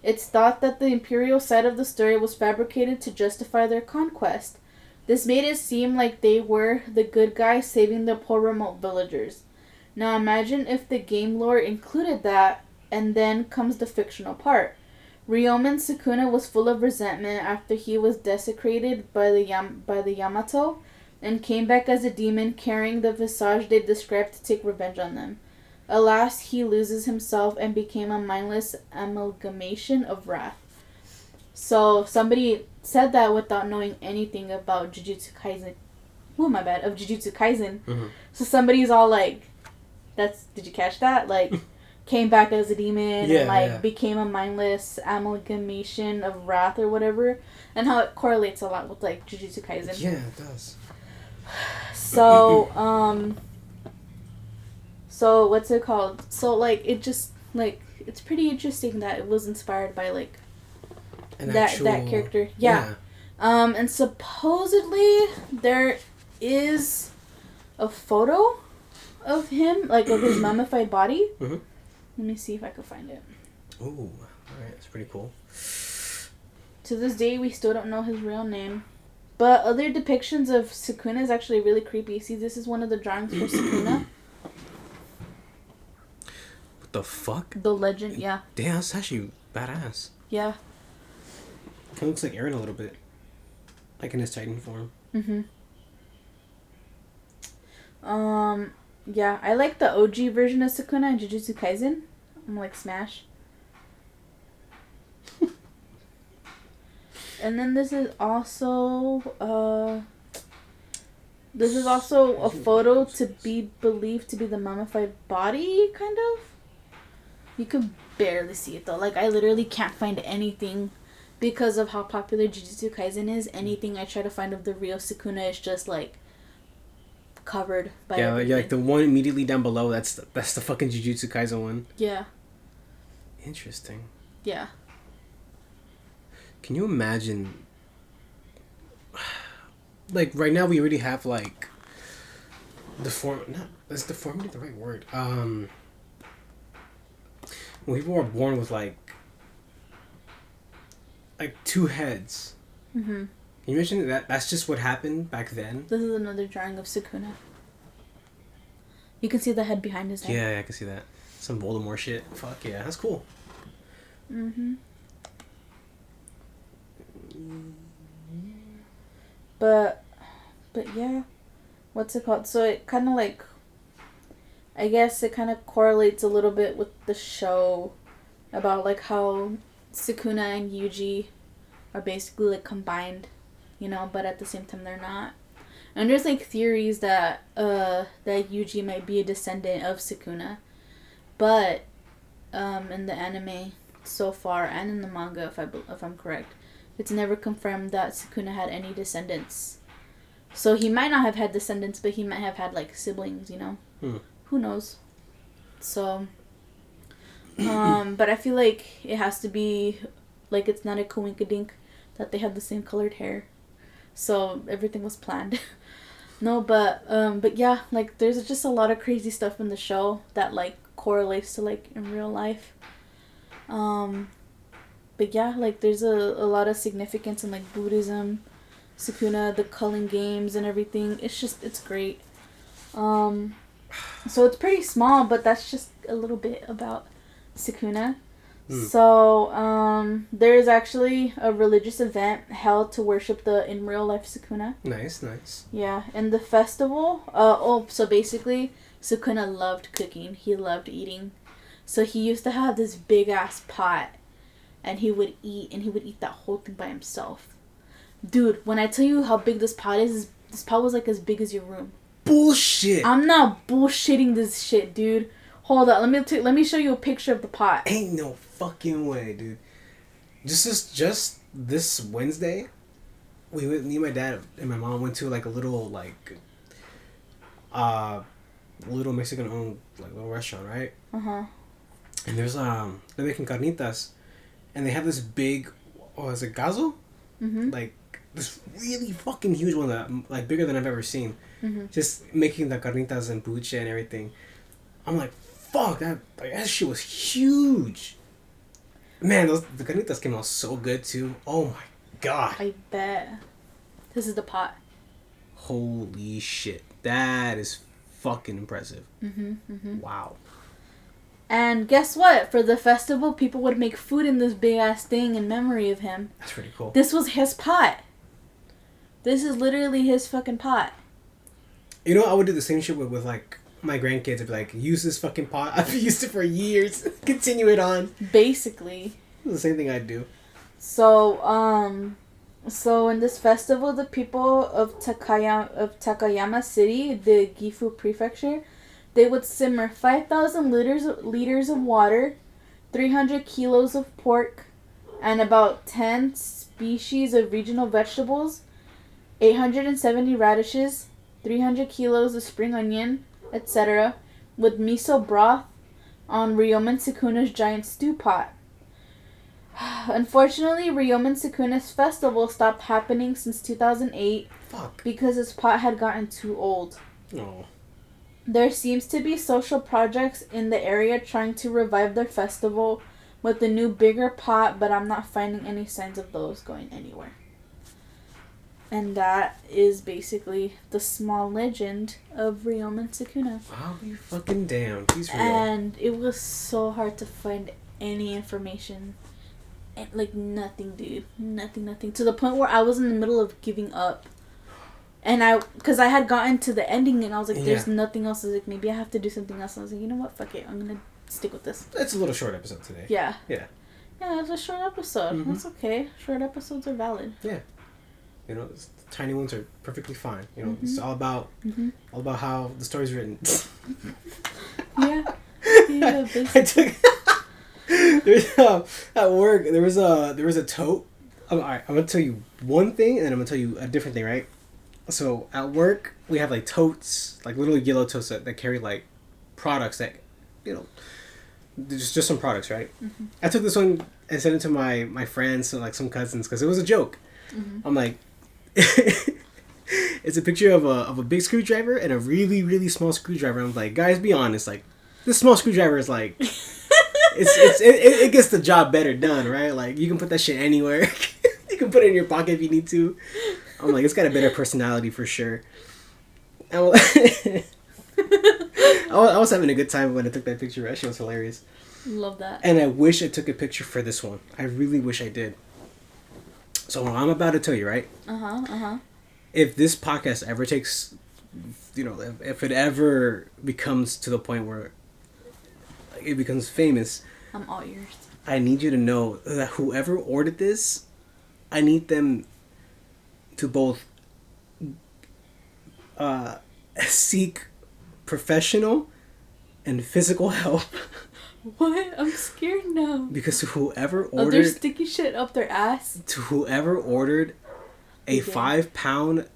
It's thought that the imperial side of the story was fabricated to justify their conquest. This made it seem like they were the good guys saving the poor remote villagers. Now imagine if the game lore included that, and then comes the fictional part. Ryomen Sukuna was full of resentment after he was desecrated by the Yamato, and came back as a demon carrying the visage they described to take revenge on them. Alas, he loses himself and became a mindless amalgamation of wrath. So, somebody said that without knowing anything about Jujutsu Kaisen. Oh, my bad. Of Jujutsu Kaisen. Mm-hmm. So, somebody's all like, did you catch that? Like, came back as a demon and, became a mindless amalgamation of wrath or whatever. And how it correlates a lot with, like, Jujutsu Kaisen. Yeah, it does. So, So, what's it called? So, like, it just, like, it's pretty interesting that it was inspired by, like, that character. Yeah. And supposedly, there is a photo of him, like, of his mummified body. Mm-hmm. Let me see if I can find it. Ooh, alright, that's pretty cool. To this day, we still don't know his real name. But other depictions of Sukuna is actually really creepy. See, this is one of the drawings for Sukuna. The fuck? The legend, yeah. Damn, that's actually badass. Yeah. Kind of looks like Eren a little bit. Like in his Titan form. Mm-hmm. Yeah, I like the OG version of Sukuna in Jujutsu Kaisen. I'm like, smash. And then this is also, a photo to be believed to be the mummified body, kind of. You could barely see it, though. Like, I literally can't find anything because of how popular Jujutsu Kaisen is. Anything I try to find of the real Sukuna is just, like, covered by everything. Yeah, like the one immediately down below, that's the fucking Jujutsu Kaisen one. Yeah. Interesting. Yeah. Can you imagine... Like, right now we already have, like... Is deformity the right word? When people are born with, like 2 heads. Mm-hmm. Can you imagine that's just what happened back then? This is another drawing of Sukuna. You can see the head behind his head. Yeah, I can see that. Some Voldemort shit. Fuck yeah, that's cool. Mm-hmm. But yeah, what's it called? So it kind of like, I guess it kind of correlates a little bit with the show about like how Sukuna and Yuji are basically like combined, you know, but at the same time they're not. And there's like theories that that Yuji might be a descendant of Sukuna, but in the anime so far and in the manga, if I'm correct, it's never confirmed that Sukuna had any descendants. So he might not have had descendants, but he might have had like siblings, you know. Who knows? So, but I feel like it has to be Like, it's not a coinkydink that they have the same colored hair. So everything was planned. No, but yeah, like, there's just a lot of crazy stuff in the show that, like, correlates to, like, in real life. But yeah, like, there's a lot of significance in, like, Buddhism, Sukuna, the culling games and everything. It's great. So it's pretty small, but that's just a little bit about Sukuna. So, there is actually a religious event held to worship the in real life Sukuna. Nice, nice. Yeah, and the festival, so basically, Sukuna loved cooking. He loved eating. So he used to have this big ass pot, and he would eat that whole thing by himself. Dude, when I tell you how big this pot is, this pot was like as big as your room. Bullshit. I'm not bullshitting this shit, dude. Hold on, let me show you a picture of the pot. Ain't no fucking way, dude. Just this Wednesday, me and my dad and my mom went to like a little like little Mexican owned like little restaurant, right? And there's they're making carnitas, and they have this big, is it Grasso? Like this really fucking huge one that like bigger than I've ever seen. Just making the carnitas and buche and everything. I'm like, fuck, that shit was huge. Man, the carnitas came out so good too. Oh my god. I bet. This is the pot. Holy shit. That is fucking impressive. Wow. And guess what? For the festival, people would make food in this big ass thing in memory of him. That's pretty cool. This was his pot. This is literally his fucking pot. You know, I would do the same shit with like my grandkids. I'd be like, use this fucking pot. I've used it for years. Continue it on. Basically. It's the same thing I'd do. So in this festival, the people of Takayama City, the Gifu prefecture, they would simmer 5,000 liters of water, 300 kilos of pork, and about 10 species of regional vegetables, 870 radishes, 300 kilos of spring onion, etc., with miso broth on Ryomen Sukuna's giant stew pot. Unfortunately, Ryomen Sukuna's festival stopped happening since 2008 because his pot had gotten too old. Oh. There seems to be social projects in the area trying to revive their festival with a new bigger pot, but I'm not finding any signs of those going anywhere. And that is basically the small legend of Ryomen Sukuna. I'll be fucking damned. He's real. And it was so hard to find any information. And, like, nothing, dude. Nothing. To the point where I was in the middle of giving up. And because I had gotten to the ending and I was like, there's nothing else. I was like, maybe I have to do something else. I was like, you know what? Fuck it. I'm going to stick with this. It's a little short episode today. Yeah. Yeah, it's a short episode. That's okay. Short episodes are valid. Yeah. You know, tiny ones are perfectly fine. You know, it's all about how the story's written. Yeah, basically. At work, there was a tote. All right, I'm gonna tell you one thing, and then I'm gonna tell you a different thing, right? So at work, we have like totes, like little yellow totes that carry like products that, you know, just some products, right? I took this one and sent it to my friends, so like some cousins, because it was a joke. I'm like, it's a picture of a big screwdriver and a really, really small screwdriver. I'm like, guys, be honest, like this small screwdriver is like, it gets the job better done, right? Like you can put that shit anywhere. You can put it in your pocket if you need to. I'm like, it's got a better personality for sure. I was having a good time when I took that picture. That shit was hilarious. Love that. And I wish I took a picture for this one. I really wish I did. So I'm about to tell you, right? If this podcast ever takes, you know, if it ever becomes to the point where it becomes famous, I'm all ears. I need you to know that whoever ordered this, I need them to both seek professional and physical help. What? I'm scared now. Because whoever ordered... there's sticky shit up their ass? To whoever ordered a 5-pound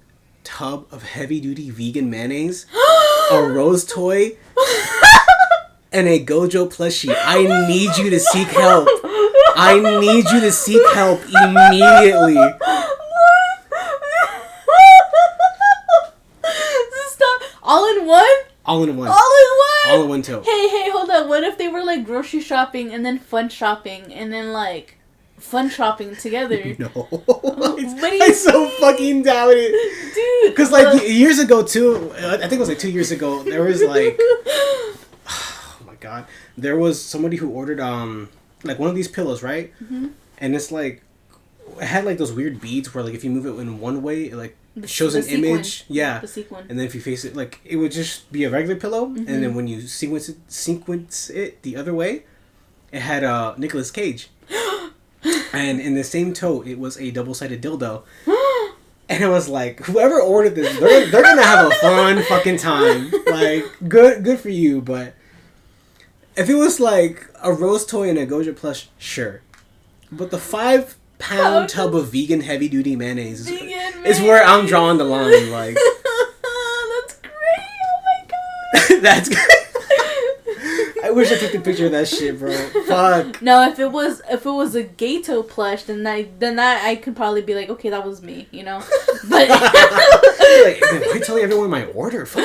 tub of heavy-duty vegan mayonnaise, a rose toy, and a Gojo plushie, I need you to seek help. I need you to seek help immediately. Stop. All in one? All in one. All in one too. Hey, hold on. What if they were like grocery shopping and then fun shopping and then like fun shopping together? No. I so fucking doubt it. Dude. Because like years ago too, I think it was like 2 years ago, there was like, oh my god, there was somebody who ordered like one of these pillows, right? Mm-hmm. And it's like, it had like those weird beads where like if you move it in one way, it like shows an image. Yeah. The sequin. And then if you face it, like it would just be a regular pillow, and then when you sequence it the other way, it had Nicolas Cage. And in the same toe, it was a double-sided dildo. And I was like, whoever ordered this, they're gonna have a fun fucking time. Like, good for you, but if it was like a Rose toy and a Goja plush, sure. But the 5-pound tub of vegan heavy-duty mayonnaise is where I'm drawing the line. Like, that's great. Oh my god. That's great. I wish I took a picture of that shit, bro. Fuck. No, if it was a Gato plush, then that I could probably be like, okay, that was me, you know. But like, why telling everyone my order? Fuck.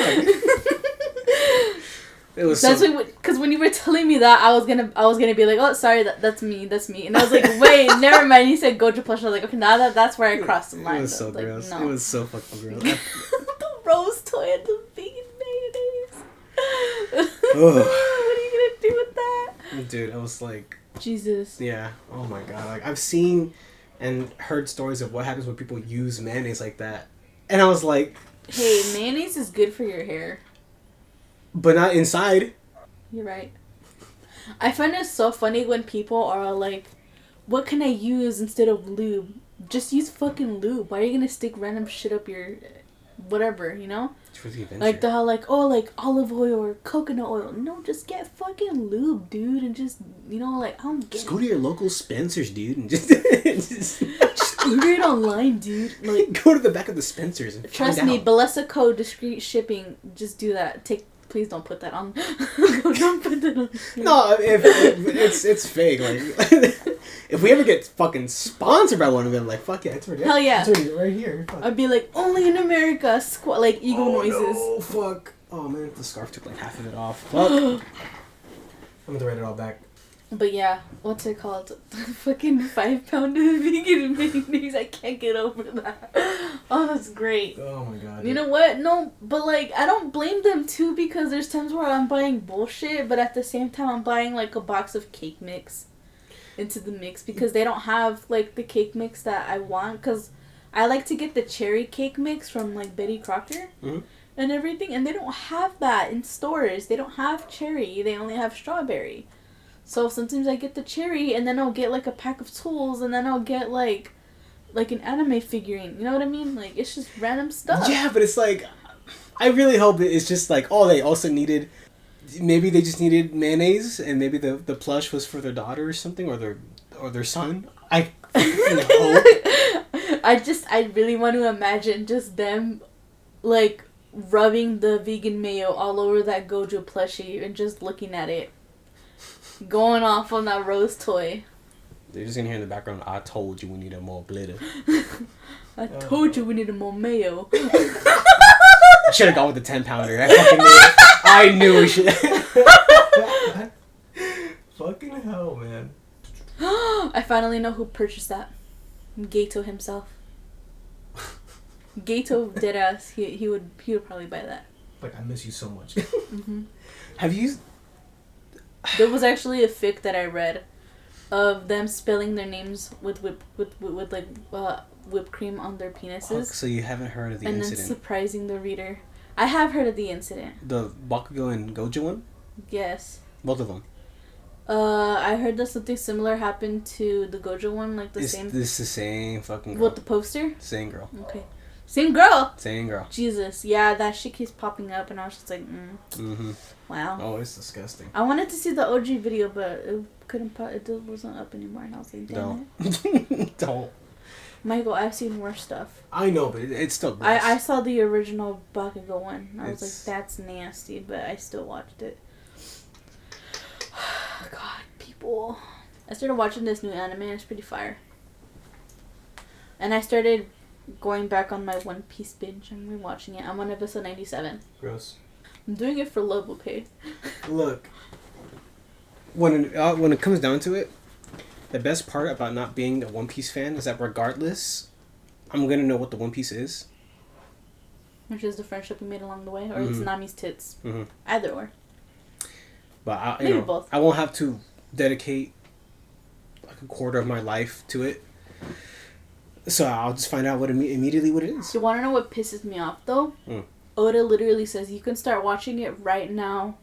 It was because when you were telling me that, I was gonna be like, oh, sorry, that's me, and I was like, wait, never mind. You said Goja plush. I was like, okay, now that's where I crossed the line. It was so gross. No. It was so fucking gross. The Rose toy and the vegan mayonnaise. What are you gonna do with that? Dude, I was like, Jesus. Yeah. Oh my god. Like, I've seen and heard stories of what happens when people use mayonnaise like that, and I was like, hey, mayonnaise is good for your hair, but not inside. You're right. I find it so funny when people are like, what can I use instead of lube? Just use fucking lube. Why are you gonna stick random shit up your whatever, you know? For the adventure. Like they're like, oh, like olive oil or coconut oil. No, just get fucking lube, dude, and just, you know, like, I don't get just go to your local Spencer's, dude, and just order it online, dude. Like, go to the back of the Spencer's and trust me, Balesa code discreet shipping. Just do that. Please don't put that on. Don't put that on. No, if it's fake. Like, if we ever get fucking sponsored by one of them, like, fuck yeah, it's already hell yeah, it's already right here. Fuck. I'd be like, only in America, like eagle noises. No, fuck. Oh man, the scarf took like half of it off. Fuck. I'm gonna write it all back. But yeah, what's it called? Fucking 5-pound of vegan mayonnaise. I can't get over that. Oh, that's great. Oh my god. You know what? No, but like, I don't blame them too, because there's times where I'm buying bullshit, but at the same time I'm buying like a box of cake mix into the mix because they don't have like the cake mix that I want, because I like to get the cherry cake mix from like Betty Crocker and everything, and they don't have that in stores. They don't have cherry. They only have strawberry. So sometimes I get the cherry, and then I'll get like a pack of tools, and then I'll get like an anime figurine. You know what I mean? Like, it's just random stuff. Yeah, but it's like, I really hope that it's just like, oh, they also needed, maybe they just needed mayonnaise, and maybe the plush was for their daughter or something, or their son. I hope. I really want to imagine just them like rubbing the vegan mayo all over that Gojo plushie and just looking at it. Going off on that Rose toy. They're just gonna hear in the background, I told you we needed more glitter. I told you we needed more mayo. I should have gone with the 10-pounder. I fucking knew it. I knew we should. Fucking hell, man. I finally know who purchased that. Gato himself. Gato deadass. He would probably buy that. Like, I miss you so much. Mm-hmm. Have you... There was actually a fic that I read of them spelling their names with whipped cream on their penises. Oh, so you haven't heard of the incident? And then surprising the reader. I have heard of the incident. The Bakugo and Gojo one? Yes. Both of them. I heard that something similar happened to the Gojo one, like same. This the same fucking girl. What, the poster? Same girl. Okay. Same girl. Same girl. Jesus, yeah, that shit keeps popping up, and I was just like, wow. Oh, it's disgusting. I wanted to see the OG video, but it couldn't. It wasn't up anymore, and I was like, damn it. Don't. Michael, I've seen worse stuff. I know, but it's still gross. I saw the original Bakugo one, and I was like, that's nasty, but I still watched it. God, people. I started watching this new anime and it's pretty fire. And I started going back on my One Piece binge. I'm rewatching it. I'm on episode 97. Gross. I'm doing it for love, okay? Look, when it comes down to it, the best part about not being a One Piece fan is that regardless, I'm gonna know what the One Piece is. Which is the friendship we made along the way, or it's Nami's tits. Mm-hmm. Either or. But Maybe both. I won't have to dedicate like a quarter of my life to it. So I'll just find out immediately what it is. You want to know what pisses me off though? Oda literally says you can start watching it right now,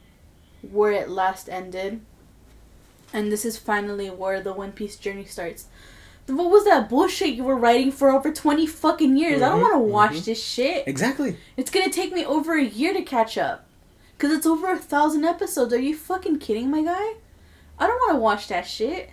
where it last ended, and this is finally where the One Piece journey starts. What was that bullshit you were writing for over 20 fucking years? I don't want to watch this shit. Exactly. It's gonna take me over a year to catch up. Cause it's over 1,000 episodes. Are you fucking kidding, my guy? I don't want to watch that shit.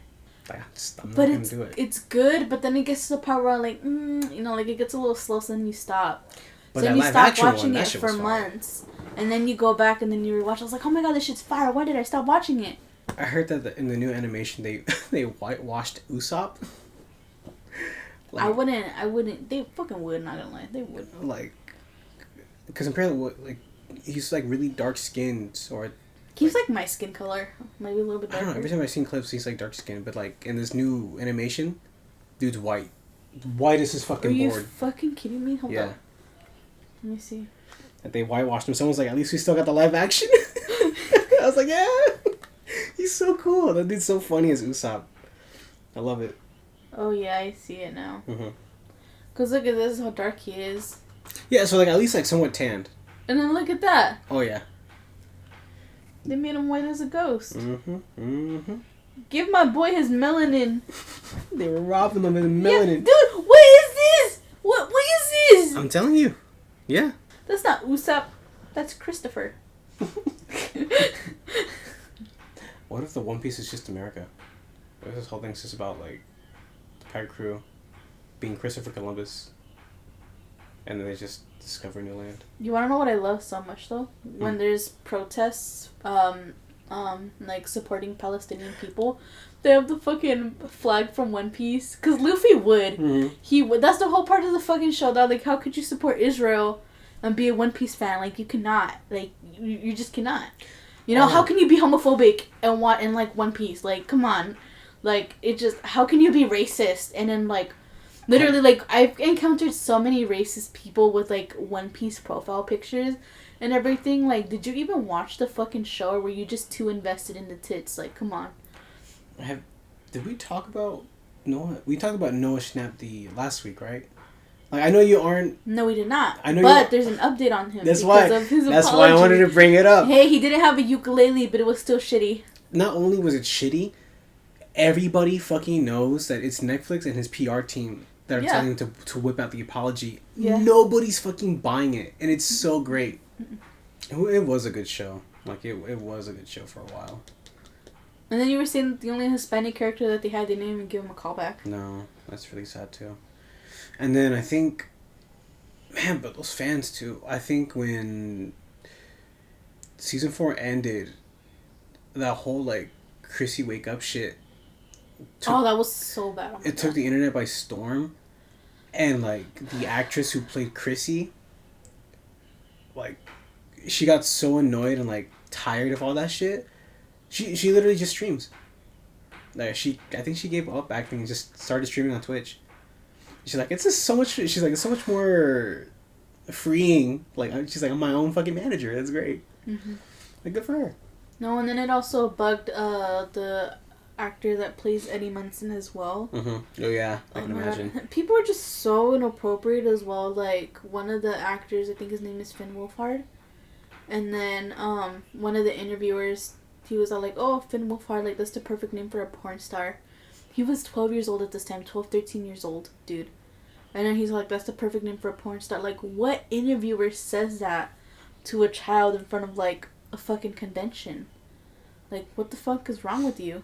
I'm not gonna do it. It's good, but then it gets to the part where I'm like, like it gets a little slow, so then you stop. But so then that you live stop action watching one, it for months, and then you go back and then you rewatch. I was like, oh my god, this shit's fire. Why did I stop watching it? I heard that in the new animation they whitewashed Usopp. Like, I wouldn't. They fucking would. Not gonna lie, they would. Like, because apparently, like, he's like really dark skinned, or he's like my skin color, maybe a little bit darker. I don't know. Every time I've seen clips, he's like dark skinned, but like in this new animation, dude's white. White as his fucking board. Are you fucking kidding me? Hold on. Let me see. That they whitewashed him. Someone's like, at least we still got the live action. I was like, yeah, he's so cool. That dude's so funny as Usopp. I love it. Oh yeah, I see it now. Cause look at this, how dark he is. Yeah, so like at least like somewhat tanned. And then look at that. Oh yeah. They made him white as a ghost. Give my boy his melanin. They were robbing him of melanin. Yeah, dude, what is this? What is this? I'm telling you. Yeah. That's not Usopp. That's Christopher. What if the One Piece is just America? What if this whole thing's just about like the pirate crew being Christopher Columbus, and then they just discover new land? You want to know what I love so much though? When there's protests, like supporting Palestinian people, they have the fucking flag from One Piece. Cause Luffy would, he would. That's the whole part of the fucking show. That like, how could you support Israel and be a One Piece fan? Like, you cannot. Like, you just cannot. You know, how can you be homophobic and like One Piece? Like, come on. Like, it just, how can you be racist and then like, literally, like, I've encountered so many racist people with like One Piece profile pictures and everything. Like, did you even watch the fucking show, or were you just too invested in the tits? Like, come on. Did we talk about Noah? We talked about Noah Schnapp the last week, right? Like, I know you aren't. No, we did not. I know, but there's an update on him. That's why. Of his that's apology. why I wanted to bring it up. Hey, he didn't have a ukulele, but it was still shitty. Not only was it shitty, everybody fucking knows that it's Netflix and his PR team that are telling him to whip out the apology. Yeah. Nobody's fucking buying it, and it's so great. It was a good show. Like, it was a good show for a while. And then you were saying the only Hispanic character that they had, they didn't even give him a callback. No, that's really sad too. And then I think, man, but those fans too. I think when season 4 ended, that whole like Chrissy wake up shit. That was so bad. It took the internet by storm, and like the actress who played Chrissy, like, she got so annoyed and like tired of all that shit. She literally just streams. Like, I think she gave up acting and just started streaming on Twitch. She's like, it's just so much. She's like, it's so much more freeing. Like, she's like, I'm my own fucking manager. That's great. Like, good for her. No, and then it also bugged the actor that plays Eddie Munson as well. Oh yeah, I can imagine. God. People are just so inappropriate as well. Like, one of the actors, I think his name is Finn Wolfhard, and then one of the interviewers, he was all like, oh, Finn Wolfhard, like, that's the perfect name for a porn star. He was 12 years old at this time, 13 years old, dude. And then he's like, that's the perfect name for a porn star. Like, what interviewer says that to a child in front of, like, a fucking convention? Like, what the fuck is wrong with you?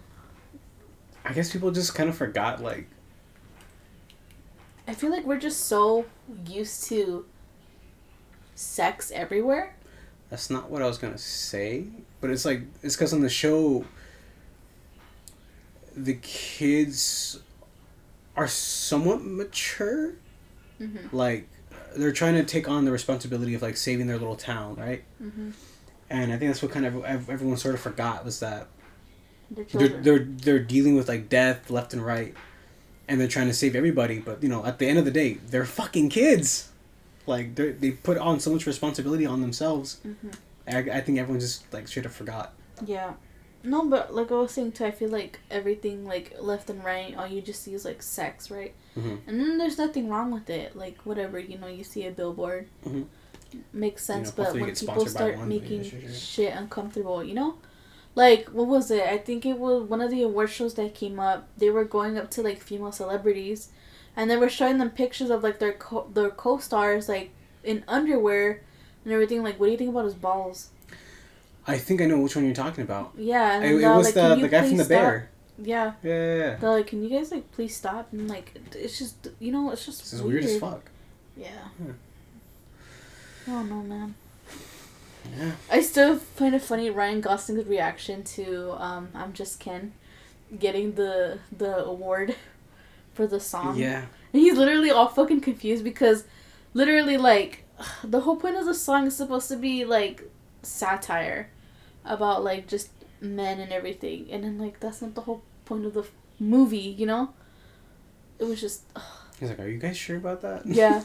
I guess people just kind of forgot, like... I feel like we're just so used to sex everywhere. That's not what I was gonna say. But it's like, it's because on the show... the kids are somewhat mature. Mm-hmm. Like, they're trying to take on the responsibility of, like, saving their little town, right? Mm-hmm. And I think that's what kind of everyone sort of forgot, was that They're dealing with, like, death left and right, and they're trying to save everybody. But, you know, at the end of the day, they're fucking kids. Like, they put on so much responsibility on themselves. Mm-hmm. I think everyone just, like, straight up forgot. Yeah. No, but like I was saying too, I feel like everything, like, left and right, all you just see is, like, sex, right? Mm-hmm. And then there's nothing wrong with it. Like, whatever, you know, you see a billboard. Mm-hmm. Makes sense, You know, but when people start making shit uncomfortable, you know? Like, what was it? I think it was one of the award shows that came up. They were going up to, like, female celebrities, and they were showing them pictures of, like, their co-stars, like, in underwear and everything. Like, what do you think about his balls? I think I know which one you're talking about. Yeah, and it was like, the guy from the stop? Bear. Yeah. Yeah. They're like, can you guys, like, please stop? And, like, it's just, you know, it's just This is weird as fuck. Yeah. I don't know, man. Yeah. I still find it funny Ryan Gosling's reaction to I'm Just Ken getting the award for the song. Yeah. And he's literally all fucking confused because literally, like, the whole point of the song is supposed to be, like, satire about, like, just men and everything. And then, like, that's not the whole point of the movie, you know? It was just... He's like, are you guys sure about that? Yeah.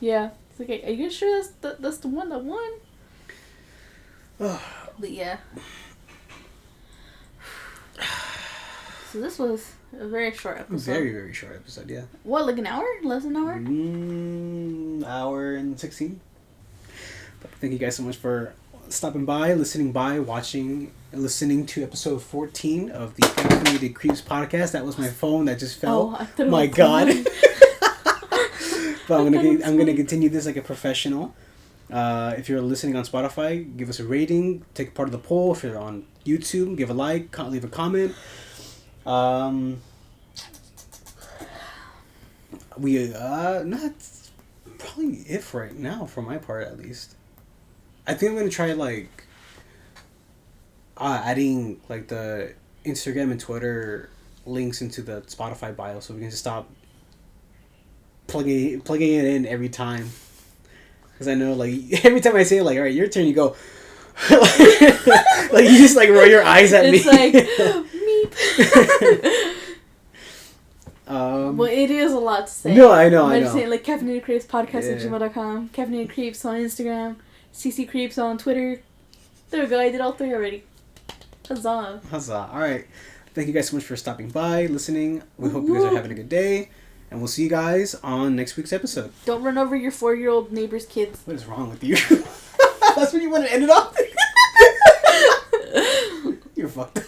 Yeah. It's like, are you guys sure that's the one that won? But yeah. So this was a very short episode. Very, very short episode, yeah. What, like an hour? Less than an hour? Hour and 16. But thank you guys so much for stopping by, listening to episode 14 of the Caffeinated Creeps podcast. That was my phone that just fell. Oh, I thought it my was God. mine. But I'm gonna continue this like a professional. If you're listening on Spotify, give us a rating, take part of the poll. If you're on YouTube, give a like, leave a comment. That's probably it for right now, for my part at least. I think I'm gonna try like adding like the Instagram and Twitter links into the Spotify bio, so we can just stop plugging it in every time. Because I know, like, every time I say, like, all right, your turn, you go, like, you just, like, roll your eyes at me. It's like, meep. Well, it is a lot to say. No, I know. I'm just saying, like, Caffeinated Creeps podcast at gmail.com, Caffeinated Creeps on Instagram, CC Creeps on Twitter. There we go, I did all three already. Huzzah. Huzzah. All right. Thank you guys so much for stopping by, listening. We hope you guys are having a good day. And we'll see you guys on next week's episode. Don't run over your 4-year-old neighbor's kids. What is wrong with you? That's what you want to end it off? You're fucked up.